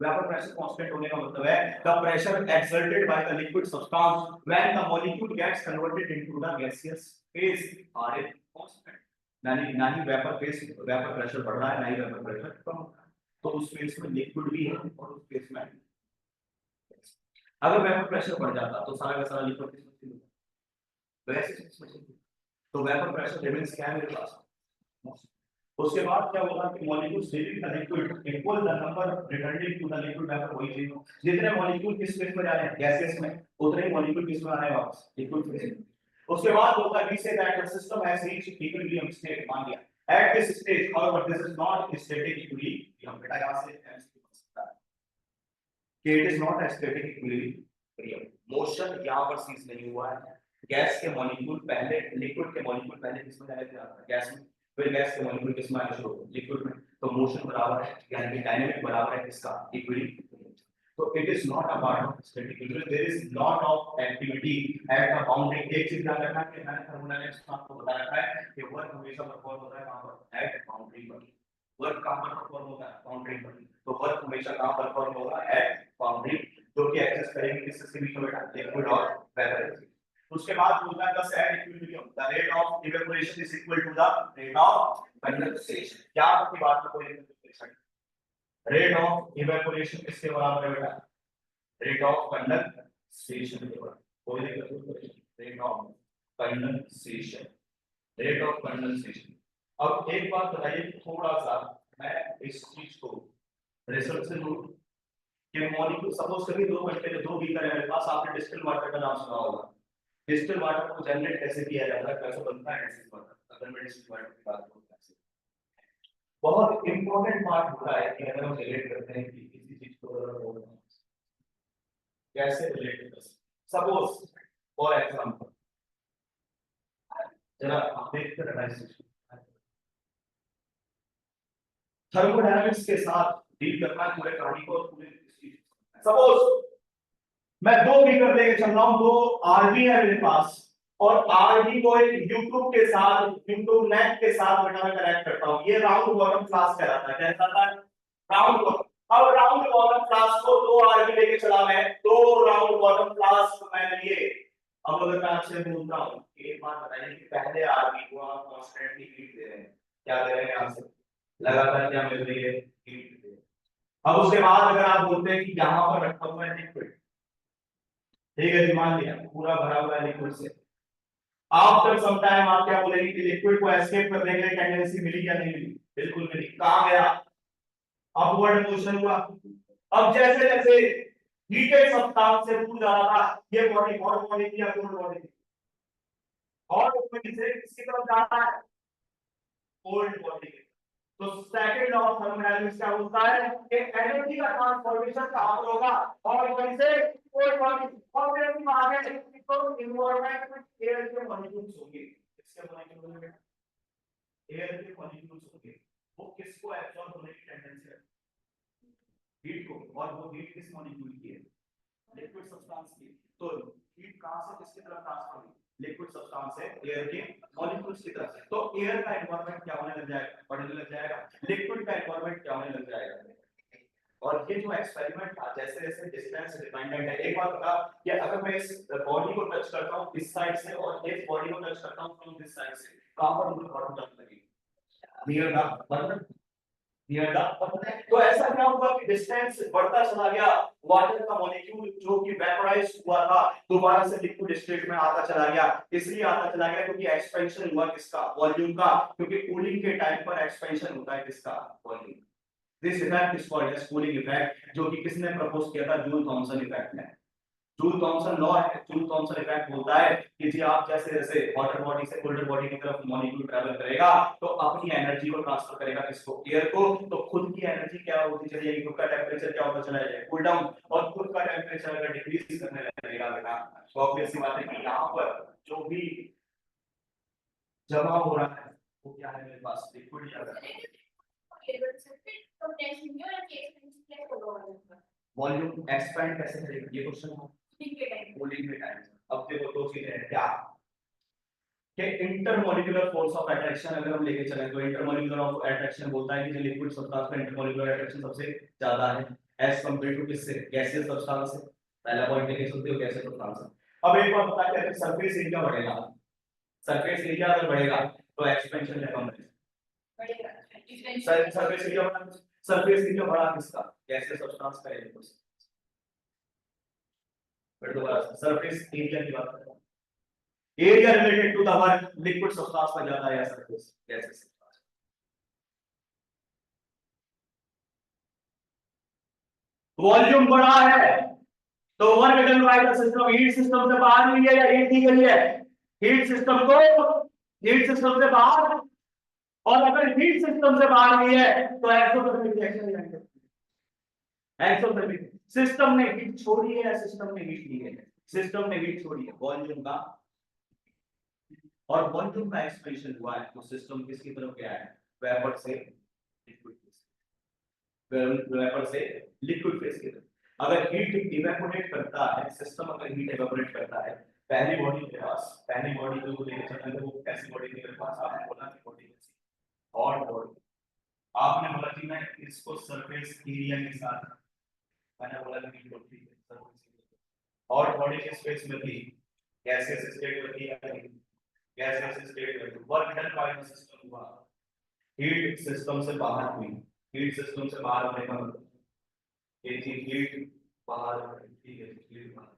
वेपर प्रेशर कांस्टेंट होने का मतलब है the pressure exerted by the liquid substance when the molecule gets converted into the gaseous phase are a constant. ना ही वेपर प्रेशर बढ़ रहा है, ना ही वेपर प्रेशर कम हो रहा है। तो उस फेज में लिक्विड भी है और उस फेज में अगर वेपर प्रेशर बढ़ जाता तो सारा का सारा लिक्विड किसमें होता, गैसियस में। तो वेपर प्रेशर रिमेंस क्या है मेरे पास। उसके बाद क्या होगा कि molecules leaving the liquid equal the number returning to the liquid vapour वही चीज हो, जितने मॉलिक्यूल किस फेज में जा रहे हैं गैसियस में, उतने ही मॉलिक्यूल किस में आ रहे हैं वापस लिक्विड फेज में। उसके बाद होता है we say that the system has reached equilibrium state, मान लिया at this stage however this is not static equilibrium, बेटा यहां से एमसीक्यू बन सकता है कि it is not a static equilibrium, motion यहां पर सीज नहीं हुआ है। गैस के मॉलिक्यूल पहले लिक्विड के मॉलिक्यूल पहले किस में जाते हैं गैस में, फिर गैस के मॉलिक्यूल किस में आना शुरू होगा लिक्विड में। तो मोशन बराबर है यानी कि डायनामिक बराबर है किसका इक्विलिब्रियम। तो it is not a part of static equilibrium, there is lot of activity at the boundary. एक चीज ध्यान रखना कि मैंने थर्मोडायनामिक्स में आपको बता रखा है कि वर्क हमेशा परफॉर्म होता है कहां पर, एट बाउंड्री पर। वर्क कहां पर परफॉर्म होता है बाउंड्री पर, तो वर्क हमेशा कहां परफॉर्म होगा एट बाउंड्री, जो कि एक्सेस करेंगे किसके बीच में बेटा लिक्विड और वेपर। उसके बाद बोलता है the at equilibrium the rate of evaporation is equal to the rate of condensation. क्या आपकी बात में कोई कंडेंसेशन, रेट ऑफ इवेपोरेशन किसके बराबर है बेटा, रेट ऑफ कंडेंसेशन के बराबर। कोई दिक्कत नहीं, rate of condensation, rate of condensation. अब एक बात बताइए थोड़ा सा, मैं इस चीज को रिसर्च से दूर कि मॉलिक्यूल सपोज कभी दो कंटेनर दो बीकर है मेरे पास, आपने डिस्टिल वाटर का नाम सुना होगा। डिस्टिल वाटर को जनरेट कैसे किया जाता है, कैसे बनता है डिस्टिल वाटर, अगर मैं डिस्टिल वाटर की बात करूं कैसे, बहुत इंपॉर्टेंट पार्ट होता है कि अगर हम रिलेट करते हैं कि किसी चीज को कैसे रिलेट कर सकते। सपोज फॉर एग्जांपल जरा आप देखते हैं थर्मोडायनामिक्स के साथ डील करना है पूरे कहानी को, पूरे सपोज मैं दो बीकर लेके चल रहा हूं, दो आरबी है मेरे पास और आरबी को एक यूट्यूब के साथ यूट्यूब नेट के साथ बेटा मैं कनेक्ट करता हूं। ये राउंड बॉटम फ्लास्क कहलाता है, कैसा था राउंड बॉटम। अब राउंड बॉटम फ्लास्क को दो आरबी लेके चला मैं, दो राउंड बॉटम फ्लास्क मैं लिए। अब अगर मैं आपसे बोलता हूं एक बात बताइए कि पहले आरबी को आप कांस्टेंटली हीट दे रहे हैं, क्या दे रहे हैं आपसे लगातार क्या मिल रही है हीट दे रहे हैं। अब उसके बाद अगर आप बोलते हैं कि यहां पर रखा हुआ है लिक्विड, ठीक है जी मान लिया पूरा भरा हुआ है लिक्विड से, आफ्टर सम टाइम आप क्या बोलेंगे कि लिक्विड को एस्केप करने के लिए टेंडेंसी मिली या नहीं मिली, बिल्कुल मिली। कहां गया, अपवर्ड मोशन हुआ। अब जैसे जैसे हीटेड सब्सटेंस से दूर जा रहा था, ये बॉडी हॉट बॉडी थी या कोल्ड बॉडी थी, हॉट बॉडी से किसकी तरफ जा रहा है कोल्ड बॉडी। तो सेकंड लॉ ऑफ थर्मोडायनामिक्स क्या बोलता है कि एनर्जी का ट्रांसफॉर्मेशन कहां पर होगा, हॉट बॉडी से कोल्ड बॉडी। और फिर हम आगे तो एनवायरनमेंट में एयर के मॉलिक्यूल्स होंगे, किसके मॉलिक्यूल होंगे, एयर के मॉलिक्यूल्स होंगे। वो किसको एब्सॉर्ब होने की टेंडेंसी है, हीट को। और वो हीट किस मॉलिक्यूल की है, लिक्विड सब्सटेंस की। तो हीट कहां से किसकी तरफ ट्रांसफर होगी, लिक्विड सब्सटेंस से एयर के मॉलिक्यूल्स की तरफ। तो एयर का एनवायरनमेंट क्या होने लग जाएगा, बढ़ने लग जाएगा, लिक्विड का एनवायरनमेंट क्या होने लग जाएगा। और ये जो एक्सपेरिमेंट था जैसे जैसे डिस्टेंस डिपेंडेंट है, एक बात बता कि अगर मैं इस बॉडी को टच करता हूं इस साइड से और इस बॉडी को टच करता हूं फ्रॉम दिस साइड से, कहां पर मुझे बॉडी टच लगेगी, near the button, near the button. तो ऐसा क्या हुआ कि डिस्टेंस बढ़ता चला गया, वाटर का मॉलिक्यूल जो कि वेपोराइज हुआ था दोबारा से लिक्विड स्टेट में आता चला गया। इसलिए आता चला गया क्योंकि एक्सपेंशन हुआ किसका, वॉल्यूम का, क्योंकि कूलिंग के टाइम पर एक्सपेंशन होता है किसका, volume. This effect is called as cooling effect, जो कि किसने प्रपोज किया था, जूल थॉमसन इफेक्ट ने। जूल थॉमसन लॉ है, जूल थॉमसन इफेक्ट बोलता है कि जी आप जैसे जैसे हॉटर बॉडी से कोल्डर बॉडी की तरफ मॉलिक्यूल ट्रैवल करेगा तो अपनी एनर्जी को ट्रांसफर करेगा किसको, एयर को। तो खुद की एनर्जी क्या होती चली जाएगी, खुद का टेंपरेचर क्या होता चला जाएगा, कूल डाउन। और खुद का टेंपरेचर अगर डिक्रीज करने लगेगा बेटा तो ऑब्वियस सी बात है कि यहां पर जो भी जमा हो रहा है वो क्या है मेरे पास, लिक्विड या वॉल्यूम एक्सपेंड कैसे करेगा, ये क्वेश्चन है कूलिंग के टाइम। अब देखो दो चीजें हैं क्या कि इंटरमॉलिक्यूलर फोर्स ऑफ अट्रैक्शन अगर हम लेके चलें तो इंटरमॉलिक्यूलर ऑफ अट्रैक्शन बोलता है कि जो लिक्विड सब्सटेंस का इंटरमॉलिक्यूलर अट्रैक्शन सबसे ज्यादा है। एज कंपेयर टू किससे, गैसियस सब्सटेंस से। पहला पॉइंट लिख सकते हो गैसियस सब्सटेंस। अब एक बात बता के सरफेस एरिया बढ़ेगा, सरफेस एरिया अगर बढ़ेगा तो एक्सपेंशन या कम बढ़ेगा, सरफेस एरिया बढ़ा, सरफेस एरिया बढ़ा किसका, गैसियस सब्सटेंस का एरिया। फिर दोबारा सरफेस एरिया की बात करें, area related to the work liquid substance का ज्यादा है सरफेस गैसेस। वॉल्यूम बड़ा है तो work done by the system, heat system से बाहर हुई है या हीट दी गई है, हीट सिस्टम को, हीट सिस्टम से बाहर, और अगर हीट सिस्टम से बाहर हुई है तो एक्सोथर्मिक रिएक्शन नहीं है। एक्सोथर्मिक सिस्टम ने हीट छोड़ी है या सिस्टम ने हीट ली है, सिस्टम ने हीट छोड़ी है वॉल्यूम का, और वॉल्यूम का एक्सपेंशन हुआ है तो सिस्टम किसकी तरफ गया है, वेपर से लिक्विड फेज, वेपर से लिक्विड फेज की तरफ। अगर हीट इवेपोरेट करता है सिस्टम, अगर हीट इवेपोरेट करता है, पहली बॉडी के पास, पहली बॉडी जो लेके चलते हैं वो कैसी बॉडी के पास, आपने बोला कि बॉडी कैसी, हॉट बॉडी। आपने बोला कि मैं इसको सरफेस एरिया के साथ, मैंने बोला कि सरफेस एरिया, हॉट बॉडी के स्पेस में थी, गैसेस स्टेट में थी, गैसेस स्टेट में work done by the system हुआ, हीट सिस्टम से बाहर हुई, हीट सिस्टम से बाहर होने का मतलब ये थी हीट बाहर, ठीक है, हीट बाहर,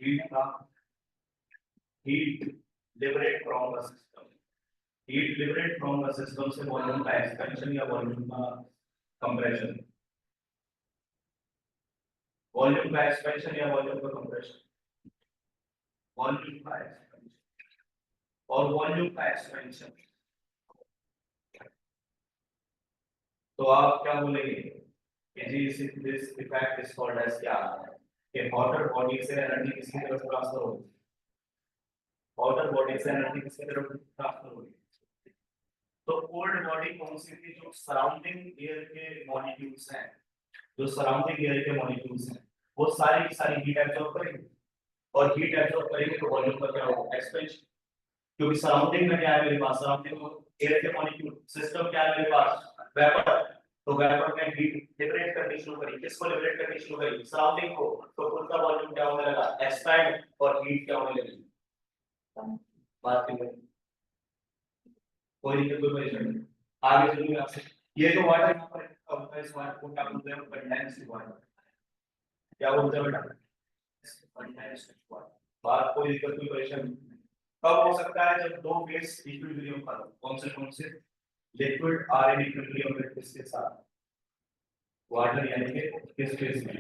हीट का, heat liberate from the system, heat liberate from the system से वॉल्यूम का एक्सपेंशन या वॉल्यूम का कंप्रेशन, वॉल्यूम का एक्सपेंशन या वॉल्यूम का कंप्रेशन, वॉल्यूम का एक्सपेंशन और वॉल्यूम का एक्सपेंशन। तो आप क्या बोलेंगे कि जी this effect is called as क्या है कि हॉटर बॉडी से एनर्जी किसकी तरफ ट्रांसफर होगी, हॉटर बॉडी से एनर्जी किसकी तरफ ट्रांसफर होगी। तो कोल्ड बॉडी कौन सी थी, जो सराउंडिंग एयर के मॉलिक्यूल्स हैं, जो सराउंडिंग एयर के मॉलिक्यूल्स हैं वो सारी की सारी हीट एब्जॉर्ब करेंगे, और हीट एब्जॉर्ब करेंगे तो वॉल्यूम का क्या होगा, एक्सपेंशन। क्योंकि सराउंडिंग में क्या है मेरे पास, सराउंडिंग में एयर के मॉलिक्यूल, सिस्टम क्या है मेरे पास, वेपर, तो वेपर में हीट लिबरेट करनी शुरू करी, किसको लिबरेट करनी शुरू करी, सराउंडिंग को, तो उनका वॉल्यूम क्या होने लगा, एक्सपैंड, और हीट क्या होने लगी, बात की कोई दिक्कत कोई परेशानी नहीं। आगे चलूंगा आपसे, ये तो वाटर यहाँ पर होता है, इस वाटर को क्या बोलते हैं, कंडेंस्ड वाटर, क्या बोलते हैं बेटा, कंडेंस्ड वाटर। बात कोई दिक्कत कोई परेशानी नहीं। कब हो सकता है, जब दो फेस इक्विलिब्रियम पर, कौन से लिक्विड आर इन इक्विलिब्रियम में किसके साथ, वाटर यानी कि किस फेस में।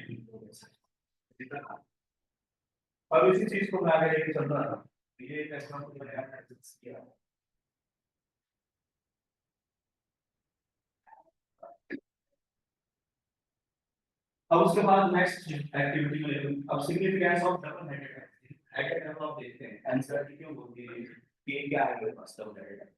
अब इसी चीज को मैं आगे लेके चल रहा था, ये एक एग्जांपल मैंने आपको किया। अब उसके बाद नेक्स्ट एक्टिविटी में अब significance of double headed headed हम आप देखते हैं आंसर क्यों होती है कि क्या है मेरे पास double headed.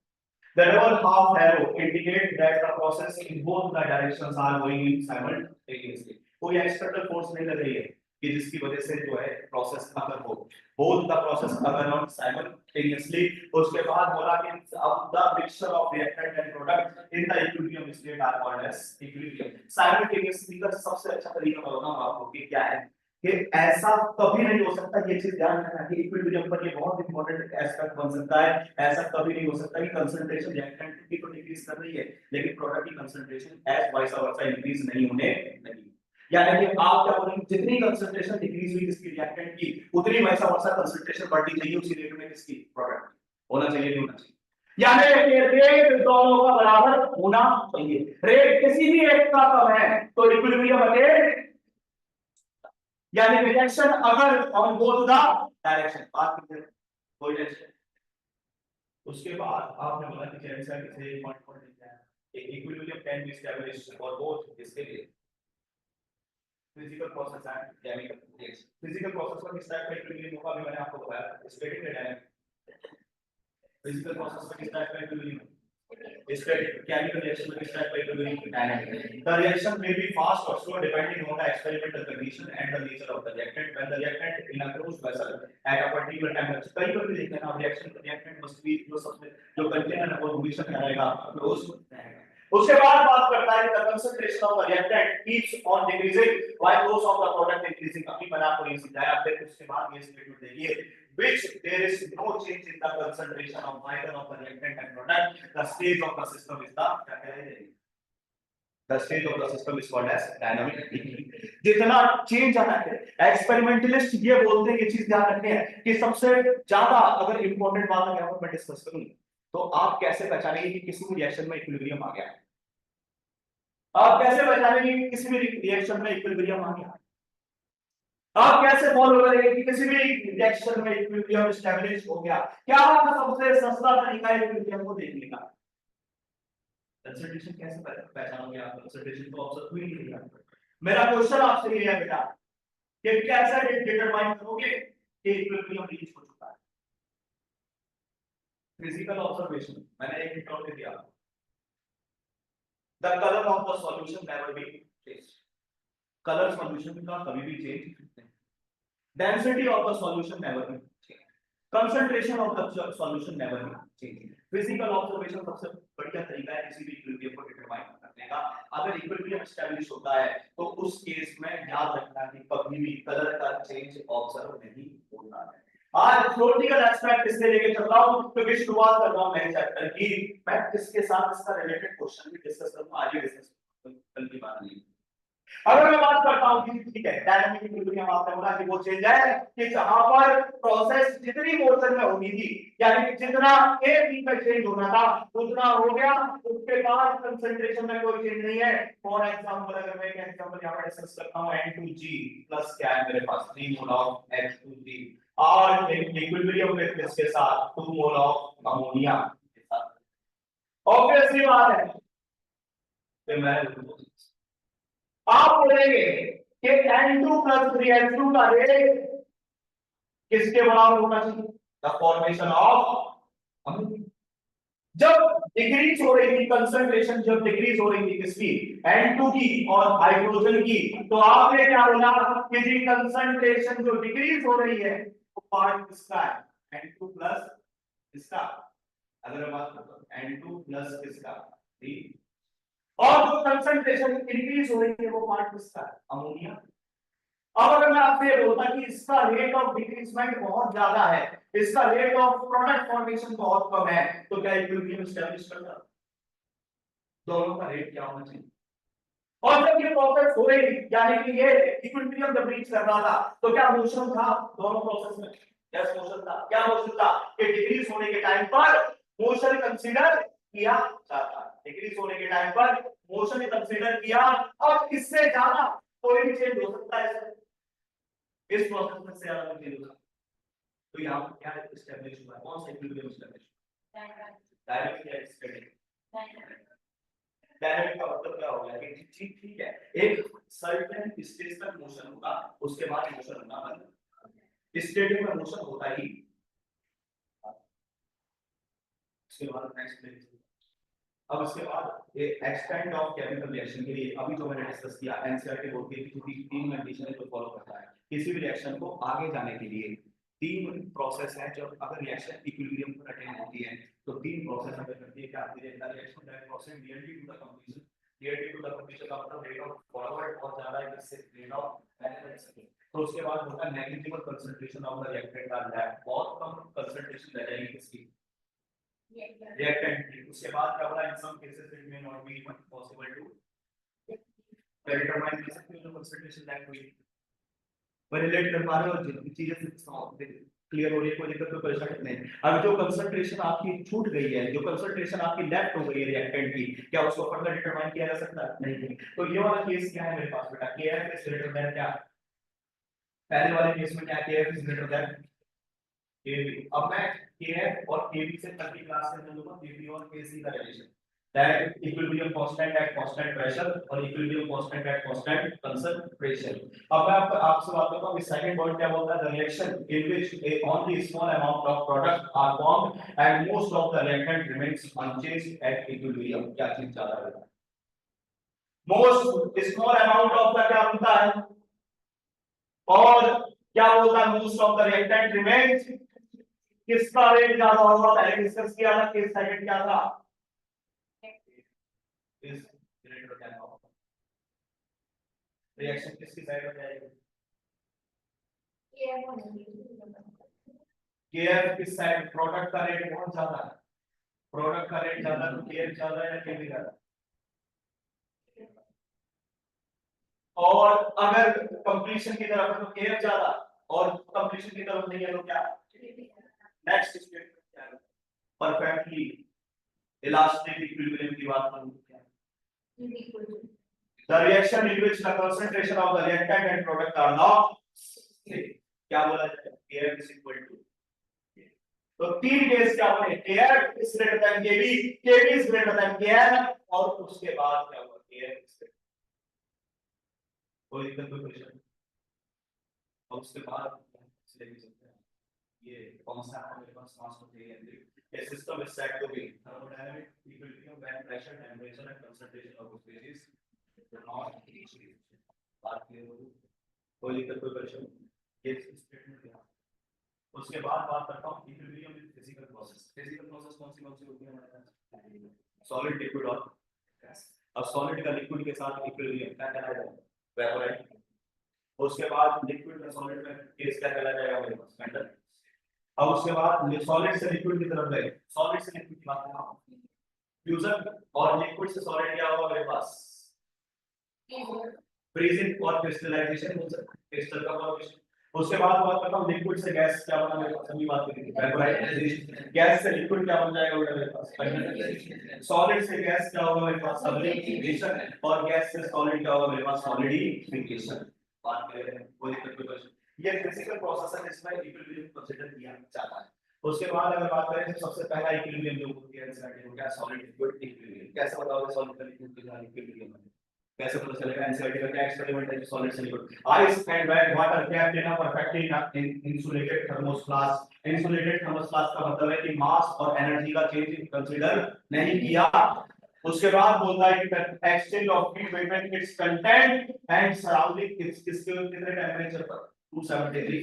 The double half arrow indicate that the process in both the directions are going in simultaneously. कोई एक्सटर्नल फोर्स नहीं लग रही है कि जिसकी वजह से जो है प्रोसेस अगर हो, both the process अगर on simultaneously। उसके बाद बोला कि अब the mixture of reactant and product in the equilibrium state are called as equilibrium। simultaneously का सबसे अच्छा तरीका मैं बताऊंगा आपको कि क्या है, कि ऐसा कभी नहीं हो सकता, ये चीज ध्यान रखना कि इक्विलिब्रियम पर ये बहुत इंपॉर्टेंट एस्पेक्ट बन सकता है। ऐसा कभी नहीं हो सकता कि कंसंट्रेशन रिएक्टेंट की तो डिक्रीज कर रही है लेकिन प्रोडक्ट की concentration as vice versa increase नहीं होने लगी। यानी कि आप क्या बोलेंगे, जितनी कंसंट्रेशन डिक्रीज हुई किसकी, रिएक्टेंट की, उतनी वाइस वर्सा कंसंट्रेशन बढ़नी चाहिए उसी रेट में किसकी, प्रोडक्ट होना चाहिए, नहीं होना चाहिए। यानी कि रेट दोनों का बराबर होना चाहिए, रेट किसी भी एक का कम है तो इक्विलिब्रियम अटेन, यानी रिएक्शन अगर ऑन बोथ द डायरेक्शन, बात करते हैं कोई टेंशन। उसके बाद आपने बोला कि आंसर किसे पॉइंट लिखना है, एक equilibrium can be established for both, इसके लिए physical process and chemical process. Physical process का किस टाइप का इक्विलिब्रियम होगा अभी मैंने आपको बताया, स्टैटिक या डायनामिक। फिजिकल प्रोसेस का किस टाइप का इक्विलिब्रियम, static, chemical reaction में किस टाइप का equilibrium, dynamic. The reaction may be fast or slow depending on the experimental condition and the nature of the reactant। When the reactant in a closed vessel at a particular temperature, कई बार भी देखते हैं ना, reaction reactant must be जो सबसे जो कंटेनर है वो हमेशा क्या रहेगा, क्लोज रहेगा। उसके बाद बात करता है the concentration of the reactant keeps on decreasing while those of the product increasing। अभी मैंने आपको ये समझाया, आप फिर उसके बाद ये स्टेटमेंट देखिए which there is no change in the concentration of either of the reactant and product, the stage of the system is the क्या कहेंगे, the stage of the system is called as dynamic equilibrium। जितना चेंज आता है, एक्सपेरिमेंटलिस्ट ये बोलते हैं, ये चीज ध्यान रखनी है कि सबसे ज्यादा अगर इंपॉर्टेंट बात अगर मैं डिस्कस करूं तो आप कैसे पहचानेंगे कि किसी भी रिएक्शन में इक्विलिब्रियम आ गया है, आप कैसे पहचानेंगे कि किसी भी रिएक्शन में इक्विलिब्रियम आ गया, आप कैसे फॉलो करेंगे कि किसी भी रिएक्शन में इक्विलिब्रियम एस्टैब्लिश हो गया, क्या सबसे सस्ता तरीका है इक्विलिब्रियम को देखने का, कंसंट्रेशन कैसे पहचानोगे आप, कंसंट्रेशन को ऑब्जर्व भी नहीं करते। मेरा क्वेश्चन आपसे ये है बेटा कि कैसे डिटरमाइन करोगे कि इक्विलिब्रियम रीच हो चुका है, फिजिकल ऑब्जर्वेशन मैंने एक हिंट और दिया, the colour of the solution never be change, colour solution का कभी भी चेंज नहीं होता है, density of the solution never be change, concentration of the solution never be change. Physical observation सबसे बढ़िया तरीका है किसी भी इक्विलिब्रियम को डिटरमाइन करने का। अगर इक्विलिब्रियम एस्टैब्लिश होता है तो उस केस में याद रखना कि कभी भी कलर का चेंज ऑब्जर्व नहीं होता है। आज थ्योरेटिकल एस्पेक्ट इससे लेके चल रहा हूं क्योंकि शुरुआत कर रहा हूं नए चैप्टर की, मैं इसके साथ इसका रिलेटेड क्वेश्चन भी डिस्कस करूंगा, आगे डिस्कस कल की बात नहीं। अगर मैं बात करता हूं कि ठीक है डायनामिक इक्विलिब्रियम आपने बोला कि वो चेंज है कि जहां पर प्रोसेस जितनी मोशन में होनी थी, यानी कि जितना ए बी में चेंज होना था उतना हो गया, उसके बाद कंसंट्रेशन में कोई चेंज नहीं है। फॉर एग्जांपल अगर मैं एक एग्जांपल यहां पर डिस्कस करता हूं N2G प्लस क्या है मेरे पास 3 मोल ऑफ H2G और इक्विलिब्रियम में इसके साथ 2 मोल ऑफ अमोनिया के साथ, ऑब्वियसली बात है फिर मैं आप बोलेंगे कि N2 प्लस 3H2 का रेट किसके बराबर होना चाहिए, द फॉर्मेशन ऑफ अमोनिया। जब डिक्रीज हो रही थी कंसंट्रेशन, जब डिक्रीज हो रही थी किसकी, N2 की और हाइड्रोजन की, तो आपने क्या बोला कि जी कंसंट्रेशन जो डिक्रीज हो रही है वो पार्ट किसका है, N2 प्लस इसका, अगर मैं बात करता हूं N2 प्लस किसका 3, और जो कंसंट्रेशन इंक्रीज हो रही है वो पार्ट किसका है, अमोनिया। अब अगर मैं आपसे ये बोलता कि इसका रेट ऑफ डिक्रीजमेंट बहुत ज्यादा है, इसका रेट ऑफ प्रोडक्ट फॉर्मेशन बहुत कम है, तो क्या इक्विलिब्रियम एस्टैब्लिश करता, दोनों का रेट क्या होना चाहिए। और जब ये प्रोसेस हो रही यानी कि ये इक्विलिब्रियम जब रीच कर रहा था तो क्या मोशन था दोनों प्रोसेस में, यस मोशन था। क्या मोशन था कि डिक्रीज होने के टाइम पर मोशन कंसीडर किया जाता है, डिक्रीज होने के टाइम पर मोशन कंसीडर किया, अब इससे ज्यादा कोई भी चेंज हो सकता है इस प्रोसेस में, से ज्यादा चेंज हो सकता है। तो यहां पर क्या एस्टैब्लिश हुआ, कौन सा इक्विलिब्रियम एस्टैब्लिश, डायरेक्ट या स्टैटिक, डायरेक्ट का मतलब क्या हो गया कि ठीक है एक सर्टेन स्टेज तक मोशन होगा उसके बाद मोशन होना बंद, स्टेटिक में मोशन होता ही, उसके बाद नेक्स्ट प्लेस। अब इसके बाद ये एक्सटेंड ऑफ केमिकल रिएक्शन के लिए अभी जो मैंने डिस्कस किया एनसीईआरटी बोलती है कि तीन कंडीशन है जो फॉलो करता है किसी भी रिएक्शन को आगे जाने के लिए। तीन प्रोसेस है जब अगर रिएक्शन इक्विलिब्रियम पर अटेन होती है तो तीन प्रोसेस अगर करती है, क्या आती है, reaction that process nearly to the completion, nearly to the completion का मतलब रेट ऑफ फॉरवर्ड और ज्यादा है इससे रेट ऑफ बैलेंस। तो उसके बाद होगा negligible concentration of the reactant का लैब, बहुत कम कंसंट्रेशन रह जाएगी इसकी reactant। उसके बाद क्या होगा, in some cases it may not be even possible to determine the concentration that we relate कर पा रहे हो, जितनी चीजें क्लियर हो रही है, कोई दिक्कत तो परेशानी नहीं। अब जो कंसंट्रेशन आपकी छूट गई है, जो कंसंट्रेशन आपकी लेफ्ट हो गई है रिएक्टेंट की, क्या उसको फर्दर डिटरमाइन किया जा सकता है, नहीं। तो ये वाला केस क्या है मेरे पास बेटा, KF इज ग्रेटर देन क्या, पहले वाले केस में क्या KF is greater than KB। अब मैं KF और KB से कल की क्लास में लूंगा KB और KC का relation, that equilibrium constant at constant pressure और equilibrium constant at constant concentration। अब मैं आपसे बात करता हूँ कि सेकंड पॉइंट क्या बोलता है, the reaction in which only small amount of product are formed and most of the reactant remains unchanged at equilibrium। क्या चीज ज्यादा है, most small amount of का क्या होता है, और क्या बोलता है most of the reactant remains, किसका रेट ज्यादा होगा पहले डिस्कस किया था, किस सेकंड क्या था, is greater than of, reaction किसकी साइड में जाएगी? केएफ किस साइड? प्रोडक्ट का रेट बहुत ज्यादा है, प्रोडक्ट का रेट ज्यादा तो केएफ ज्यादा है या केबी ज्यादा? और अगर कंप्लीशन की तरफ है तो केएफ ज्यादा, और कंप्लीशन की तरफ नहीं है तो क्या? नेक्स्ट स्टेटमेंट क्या है? परफेक्टली इलास्टिक इक्विलिब्रियम की बात करूं क्या? The reaction in which the concentration of the reactant and product are not same. क्या बोला जाए? KF is equal to, तो तीन केस क्या बने? KF is greater than KB, KB is greater than KF, और उसके बाद क्या हुआ? KF is greater. कोई दिक्कत, कोई क्वेश्चन? और उसके बाद इसलिए भी चलते हैं, ये कौन सा है मेरे पास? मास को चाहिए। A system is said to be thermodynamic equilibrium when pressure, temperature and concentration of the species do not reach. बात क्लियर हो गई? कोई दिक्कत, कोई क्वेश्चन? ये स्टेटमेंट क्या? उसके बाद बात करता हूँ equilibrium with physical process. Physical process कौन सी होती है हमारे पास? सॉलिड, लिक्विड और गैस। अब सॉलिड का लिक्विड के साथ इक्विलिब्रियम क्या कहलाएगा? वेपोराइट। उसके बाद लिक्विड का सॉलिड में केस क्या कहलाया जाएगा हमारे पास? मेटल। अब उसके बाद सॉलिड से लिक्विड की तरफ गए, सॉलिड से लिक्विड की बात कर रहा हूं, फ्यूजन, और लिक्विड से सॉलिड क्या होगा मेरे पास? फ्रीजिंग और क्रिस्टलाइजेशन, क्रिस्टल का फॉर्मेशन। उसके बाद बात करता हूं लिक्विड से गैस क्या बना मेरे पास? अभी बात करी थी वेपोराइजेशन। गैस से लिक्विड क्या बन जाएगा मेरे पास? कंडेंसेशन। सॉलिड से गैस क्या होगा मेरे पास? सब्लिमेशन। और गैस से सॉलिड क्या होगा मेरे पास? सॉलिडिफिकेशन। बात करें कोई दिक्कत? ये फिजिकल प्रोसेस है जिसमें इक्विलिब्रियम कंसीडर किया जाता है। उसके बाद अगर बात करें तो सबसे पहला इक्विलिब्रियम जो होती है एनसीईआरटी में, क्या? Solid liquid equilibrium. कैसे बताओगे सॉलिड का लिक्विड के साथ इक्विलिब्रियम? कैसे पता चलेगा? एनसीईआरटी का क्या एक्सपेरिमेंट है सॉलिड से liquid? Ice and wet water kept in a perfectly insulated thermos flask. Insulated thermos flask का मतलब है कि मास और एनर्जी का चेंज कंसीडर नहीं किया। उसके बाद बोलता है कि exchange of heat between its content and surrounding, किसके कितने टेंपरेचर पर? 273।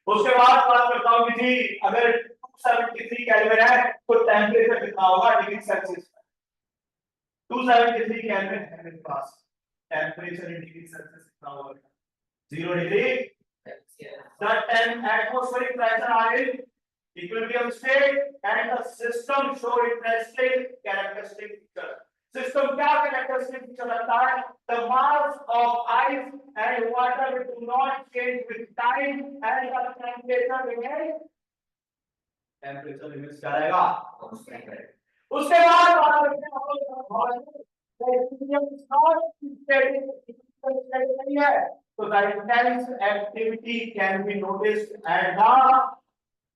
उसके बाद बात करता हूं कि जी अगर 273 केल्विन है तो टेंपरेचर कितना होगा डिग्री सेल्सियस? 273 केल्विन है मेरे पास, टेंपरेचर इन डिग्री सेल्सियस कितना होगा? 0 degree. The atmospheric pressure are in equilibrium state and the system show interesting characteristic feature. System क्या characteristic feature रखता है? The mass of ice and water do not change with time and the temperature remains क्या रहेगा? constant रहेगा। उसके बाद बात करते हैं नहीं है तो the intense activity can be noticed at the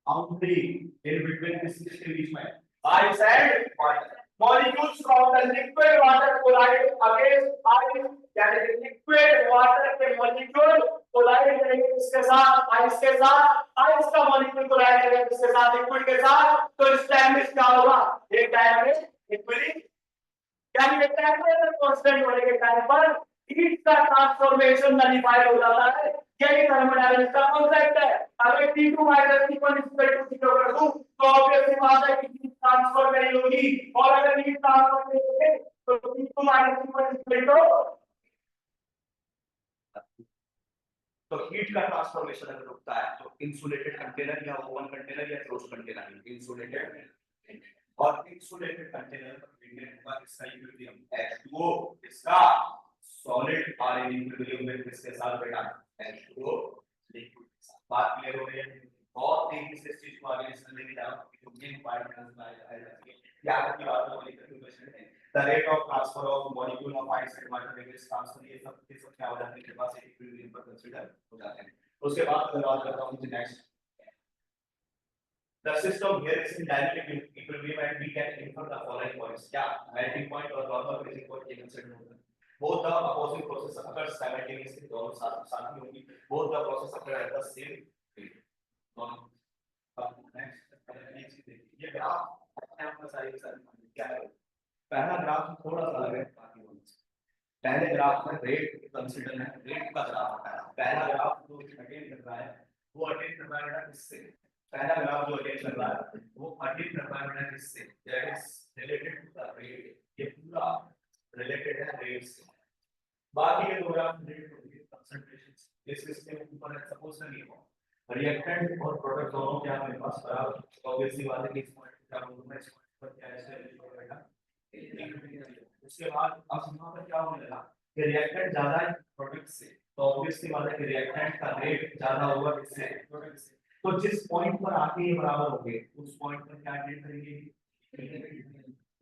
boundary in between this बीच में ice and water. Molecules from the liquid water collide against ice, यानी कि liquid water के molecule collide करेंगे किसके साथ? ice के साथ। ice का molecule collide करेगा किसके साथ? liquid के साथ। तो इस टाइम में क्या होगा? एक टाइम में equilibrium, यानी कि टेंपरेचर कांस्टेंट होने के टाइम पर हीट का ट्रांसफॉर्मेशन नलिफाई हो जाता है। यही थर्मोडायनामिक्स का कांसेप्ट है। अगर T2 - T1 = 0 कर दूं तो ऑब्वियसली बात है कि हीट ट्रांसफर नहीं होगी, और अगर हीट ट्रांसफर नहीं होगी तो T2 - T1 तो हीट का ट्रांसफॉर्मेशन अगर रुकता है तो इंसुलेटेड कंटेनर या ओवन कंटेनर या क्लोज्ड कंटेनर, इंसुलेटेड, और इंसुलेटेड कंटेनर पर मेंटेन होगा इसका इक्विलिब्रियम H2O, इसका सॉलिड और इक्विलिब्रियम में किसके साथ बेटा? H2O लिक्विड के साथ। बात क्लियर हो गई है? बहुत तेजी से इस चीज को आगे समझने की जरूरत है, तो मेन पॉइंट समझना है याद की बात को लेकर क्वेश्चन है the rate of transfer of molecule of ice and water varies transfer, ये सब क्या हो जाते हैं के पास एक इक्विलिब्रियम पर कंसीडर हो जाते हैं। उसके बाद अगर बात करता हूं कि next the system here is in dynamic equilibrium and we can infer the following points, क्या melting point और normal freezing point ये कंसीडर होगा। both the opposing process occur simultaneously, दोनों साथ में होंगी, both the process occur at the same rate। अब नेक्स्ट देखिए ये ग्राफ अपने आप में सारी क्या है? पहला ग्राफ थोड़ा सा अलग है बाकी दोनों से। पहले ग्राफ में रेट कंसीडर है, रेट का ग्राफ है। पहला ग्राफ जो अटेन कर रहा है वो अटेन कर रहा है किससे? पहला ग्राफ जो अटेन कर रहा है वो अटेन कर रहा है किससे? That is related to the rate. ये पूरा रिलेटेड है रेट से। बाकी के दो ग्राफ रिलेटेड होंगे कंसंट्रेशन इस के ऊपर है। सपोज करिए रिएक्टेंट और प्रोडक्ट दोनों क्या मेरे पास बराबर, ऑब्वियसली बात है कि इस पॉइंट पे क्या होगा, इस पॉइंट पर क्या है बेटा। उसके बाद अब यहाँ पर क्या होने लगा कि रिएक्टेंट ज्यादा है प्रोडक्ट से, तो ऑब्वियसली बात है कि रिएक्टेंट का रेट ज्यादा होगा किससे, प्रोडक्ट से। तो जिस पॉइंट पर आके ये बराबर हो गए उस पॉइंट पर क्या एड करेंगे।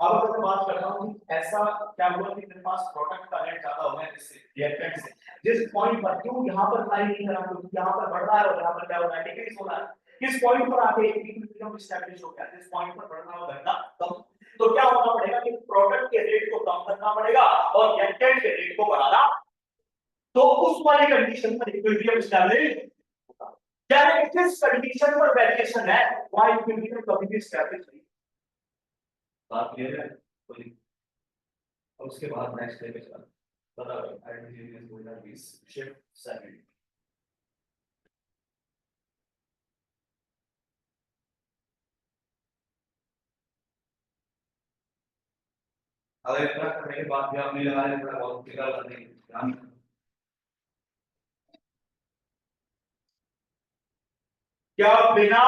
अब अगर मैं बात करता हूँ कि ऐसा क्या हुआ कि मेरे पास प्रोडक्ट का रेट ज्यादा हो गया किससे, रिएक्टेंट से। जिस पॉइंट पर, क्यों यहाँ पर अप्लाई नहीं करा क्योंकि यहाँ पर बढ़ रहा है और यहाँ पर क्या हो रहा है, डिक्रीज हो रहा है। किस पॉइंट पर आके इक्विलिब्रियम एस्टैब्लिश हो गया, जिस पॉइंट पर बढ़ना हो घटना कम, तो क्या होना पड़ेगा कि प्रोडक्ट के रेट को कम करना पड़ेगा और रिएक्टेंट के रेट को बढ़ाना, तो उस वाली कंडीशन पर इक्विलिब्रियम एस्टैब्लिश होगा। क्या किस कंडीशन पर वेरिएशन है वहां इक्विलिब्रियम कभी भी एस्टैब्लिश नहीं। बात क्लियर है। और उसके बाद नेक्स्ट डे पे चला बताओ आईडीजीएस 2020 शिफ्ट सेकंड। अगर इतना करने के बाद भी आप नहीं लगा रहे तो बहुत फिगर करने ध्यान। क्या बिना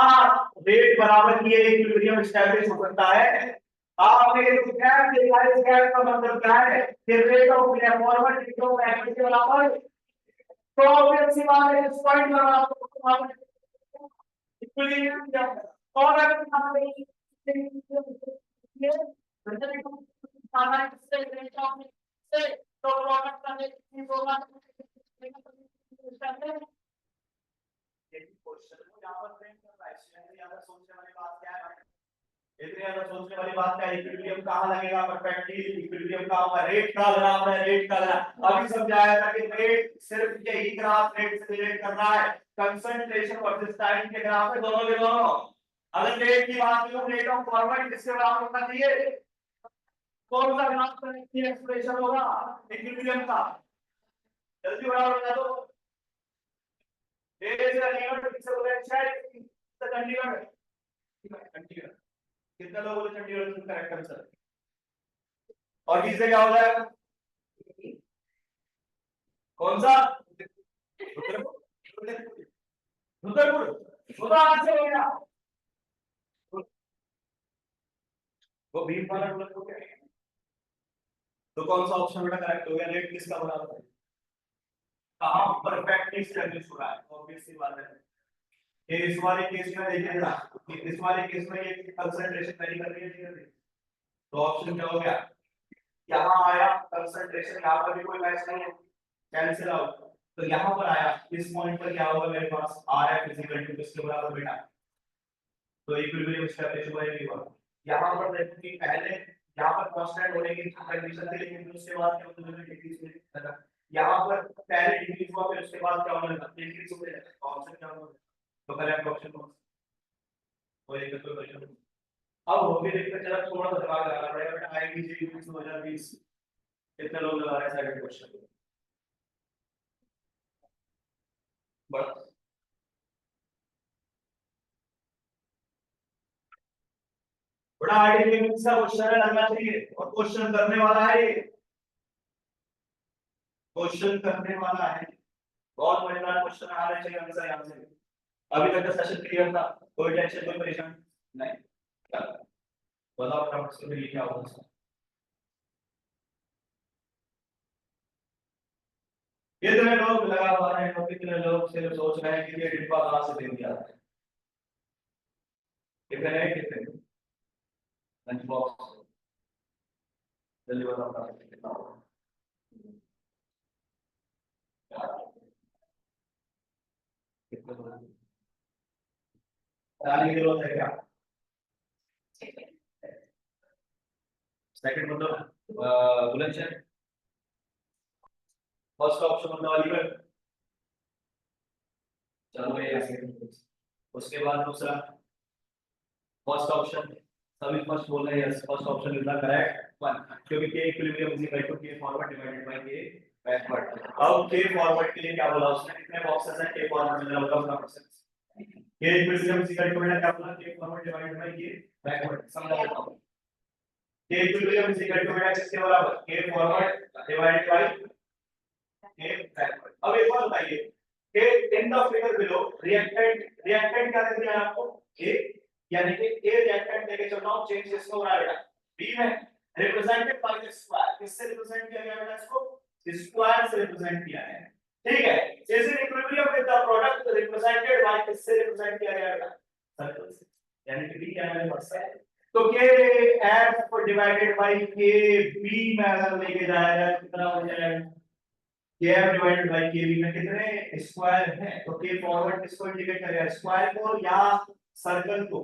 रेट बराबर किए इक्विलिब्रियम एस्टैब्लिश हो सकता है। आपने ये गैप देखा है, इस गैप का मतलब क्या है कि rate of forward rate of activity के बराबर, तो ऑब्वियसली बात है इस पॉइंट पर आपको इक्विलिब्रियम क्या है। और अगर हमने ये से रेट ऑफ से तो प्रोडक्ट का रेट होगा। क्वेश्चन को यहां पर फ्रेम कर रहा है, इसलिए ज्यादा सोचने वाली बात क्या है, इतनी ज्यादा सोचने वाली बात क्या है। इक्विलिब्रियम कहां लगेगा परफेक्टली, इक्विलिब्रियम कहां होगा, रेट का ग्राफ है, रेट का ग्राफ अभी समझाया था कि रेट सिर्फ यही ग्राफ रेट से रिलेट कर रहा है, कंसंट्रेशन वर्सेस टाइम के ग्राफ है दोनों के दोनों। अगर रेट की बात करूं, रेट ऑफ फॉरवर्ड किसके बराबर होना चाहिए, कौन सा ग्राफ का एक्सप्रेशन होगा इक्विलिब्रियम का, जल्दी बराबर बता दो। ए से अनलिमिटेड किससे बोला है, शायद तक अनलिमिटेड कंटीन्यूअस। कितने लोग बोले कंटीन्यूअस करेक्ट आंसर, और किससे क्या होता है, कौन सा रुद्रपुर रुद्र से हो गया वो भीम वाला रुद्रपुर क्या है। तो कौन सा ऑप्शन बेटा करेक्ट हो गया, रेट किसका बराबर है, कहां परफेक्टली एस्टैब्लिश हो रहा है, ऑब्वियसली बात है। ये इस वाले केस में देखिए ना, इस वाले केस में ये कंसंट्रेशन वेरी कर रही है, नहीं कर रही, तो ऑप्शन क्या हो गया, यहाँ आया कंसंट्रेशन, यहाँ पर भी कोई मैच नहीं है, कैंसिल आउट। तो यहाँ पर आया इस पॉइंट पर क्या होगा मेरे पास R F is equal to किसके बराबर बेटा, तो इक्विलिब्रियम एस्टैब्लिश हुआ ही हुआ। यहाँ पर देखो कि पहले यहाँ पर कांस्टेंट होने की कंडीशन थी, लेकिन उसके बाद क्या होने लगा, डिक्रीज होने लगा। यहाँ पर पहले डिक्रीज हुआ फिर उसके बाद क्या होने लगा, इंक्रीज होने लगा। ऑप्शन क्या होगा, तो करेक्ट ऑप्शन कौन सा, कोई दिक्कत कोई क्वेश्चन। अब वो भी देखते चला थोड़ा सा दिमाग लगाना पड़ेगा बेटा, आईटीजी 2020 कितने लोग लगा रहे हैं सेकंड क्वेश्चन बस। बड़ा आईटीजी में सा क्वेश्चन है, लगना चाहिए, और क्वेश्चन करने वाला है ये, क्वेश्चन करने वाला है, बहुत मजेदार क्वेश्चन आ रहे चाहिए आंसर यहाँ से। अभी तक का सेशन क्लियर था, कोई टेंशन कोई परेशानी नहीं। बताओ फटाफट से ये क्या होगा, कितने लोग लगा पा रहे हैं, और कितने लोग सिर्फ सोच रहे हैं कि ये डिब्बा कहां से दे दिया, कितने कितने लंच बॉक्स, जल्दी बताओ कितना होगा। कितने लोग डालने की जरूरत है क्या, सेकंड मतलब बुलंदशहर, फर्स्ट ऑप्शन मतलब अलीगढ़, चलो भाई ऐसे। उसके बाद दूसरा फर्स्ट ऑप्शन, सभी फर्स्ट बोल रहे हैं yes, first option is the correct one, क्योंकि के इक्विलिब्रियम इज इक्वल टू के forward divided by K backward. अब के फॉरवर्ड के लिए क्या बोला उसने, कितने बॉक्सेस हैं के फॉरवर्ड में, जरा बताओ बॉक्सेस। के इक्विलिब्रियम इज इक्वल टू मैंने क्या बोला, K forward divided by K backward, समझा बताओ। K equilibrium is equal to बेटा किसके बराबर, K forward divided by K backward. अब एक बात बताइए कि in the figure below reactant क्या दे दिया है आपको, A, यानी कि A रिएक्टेंट लेके चल रहा हूं, चेंज किसको हो रहा है बेटा, B में, रिप्रेजेंटेड बाय द स्क्वायर, किससे रिप्रेजेंट किया गया बेटा, इसको स्क्वायर से रिप्रेजेंट किया है, ठीक है। Is in equilibrium with the product represented by, किससे रिप्रेजेंट किया गया बेटा, सर्कल से, यानी कि B क्या है मेरे पास है, तो K F divided by K B में अगर लेके जाएगा कितना हो जाएगा, K F divided by K B में कितने स्क्वायर है, तो K फॉरवर्ड किसको इंडिकेट करेगा, स्क्वायर को या सर्कल को,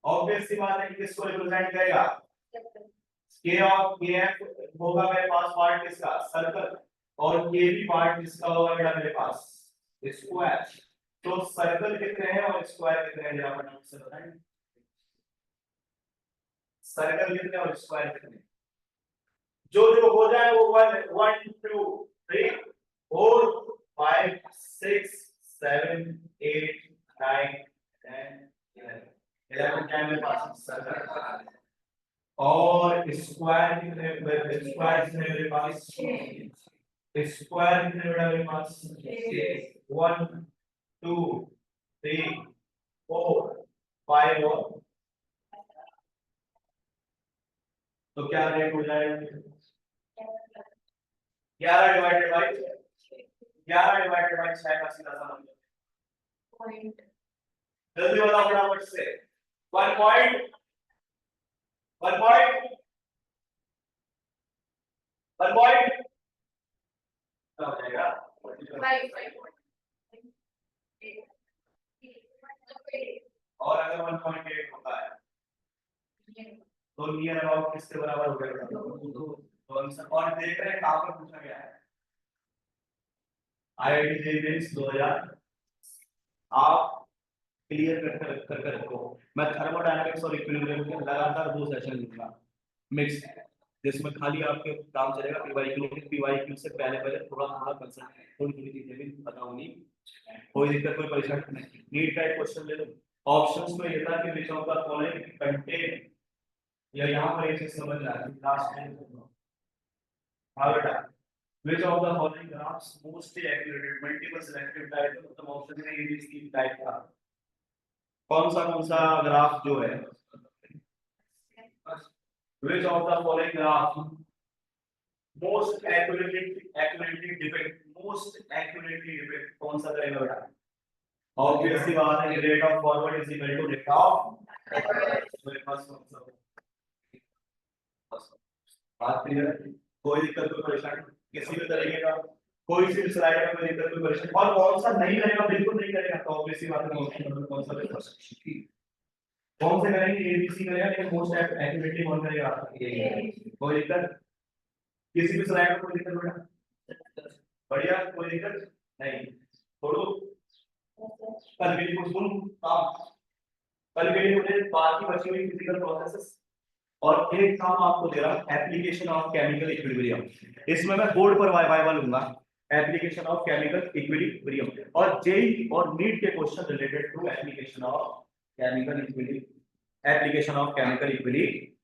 ऑब्वियस सी बात है कि किसको रिप्रेजेंट करेगा, K ऑफ K F होगा मेरे पास पार्ट किसका, सर्कल, और K B पार्ट किसका होगा बेटा मेरे पास, स्क्वायर। तो सर्कल कितने हैं और स्क्वायर कितने हैं जरा फटाफट से बताएं, सर्कल कितने और स्क्वायर कितने, जो जो हो जाए वो 1 1 2 3 4 5 6 7 8 9 10 11 क्या है मेरे पास सर्कल, और स्क्वायर कितने, स्क्वायर कितने मेरे पास, स्क्वायर कितने मेरे पास 1 2 3 4 5 और, तो क्या रेट हो जाएगा 11 डिवाइडेड बाय 11 डिवाइडेड बाय 6 का सीधा सा मतलब, जल्दी बताओ फटाफट से, 1 पॉइंट 1 पॉइंट 1 पॉइंट क्या हो जाएगा, और अगर 1.8 होता है तो नियर अबाउट किसके बराबर हो जाएगा, तो आंसर, और देख रहे हैं कहां पर पूछा गया है, आईआईटी जेईई 2000, आप क्लियर कर रखो। मैं थर्मोडायनामिक्स और इक्विलिब्रियम के लगातार 2 सेशन लूंगा मिक्स, जिसमें खाली आपके काम चलेगा पीवाईक्यू से पहले पहले थोड़ा थोड़ा कंसेप्ट थोड़ी चीजें भी पता होनी, कोई दिक्कत कोई परेशानी नहीं। नीट का एक क्वेश्चन ले लो, ऑप्शंस में ये था कि which of the following contain, या यहां पर एक चीज समझ आ रही है लास्ट में, हां बेटा, which of the following graphs mostly accurate multiple selective type, मतलब ऑप्शन में ये इसकी टाइप था, कौन सा ग्राफ जो है, which of the following graph most accurately depict, most accurately depict, कौन सा करेगा बेटा, ऑब्वियस सी बात है कि rate of forward is equal to rate of, मेरे पास बात क्लियर है, कोई दिक्कत कोई परेशानी किसी भी तरीके का, कोई सी भी स्लाइड में कोई दिक्कत कोई परेशानी, और कौन सा नहीं करेगा, बिल्कुल नहीं करेगा, तो ऑब्वियस सी बात है कौन सा कौन से करेंगे, एबीसी करेगा, लेकिन मोस्ट एक्यूरेटली कौन करेगा, कोई दिक्कत किसी भी स्लाइड में कोई दिक्कत बेटा, बढ़िया कोई दिक्कत नहीं, छोड़ो कल बिल्कुल सुन काम, कल के लिए मुझे बाकी बची हुई फिजिकल प्रोसेसेस और एक काम आपको दे रहा हूं, एप्लीकेशन ऑफ केमिकल इक्विलिब्रियम, इसमें मैं बोर्ड पर वाई लूंगा, एप्लीकेशन ऑफ केमिकल इक्विलिब्रियम, और जेई और नीट के question related to application of chemical equilibrium, application of chemical equilibrium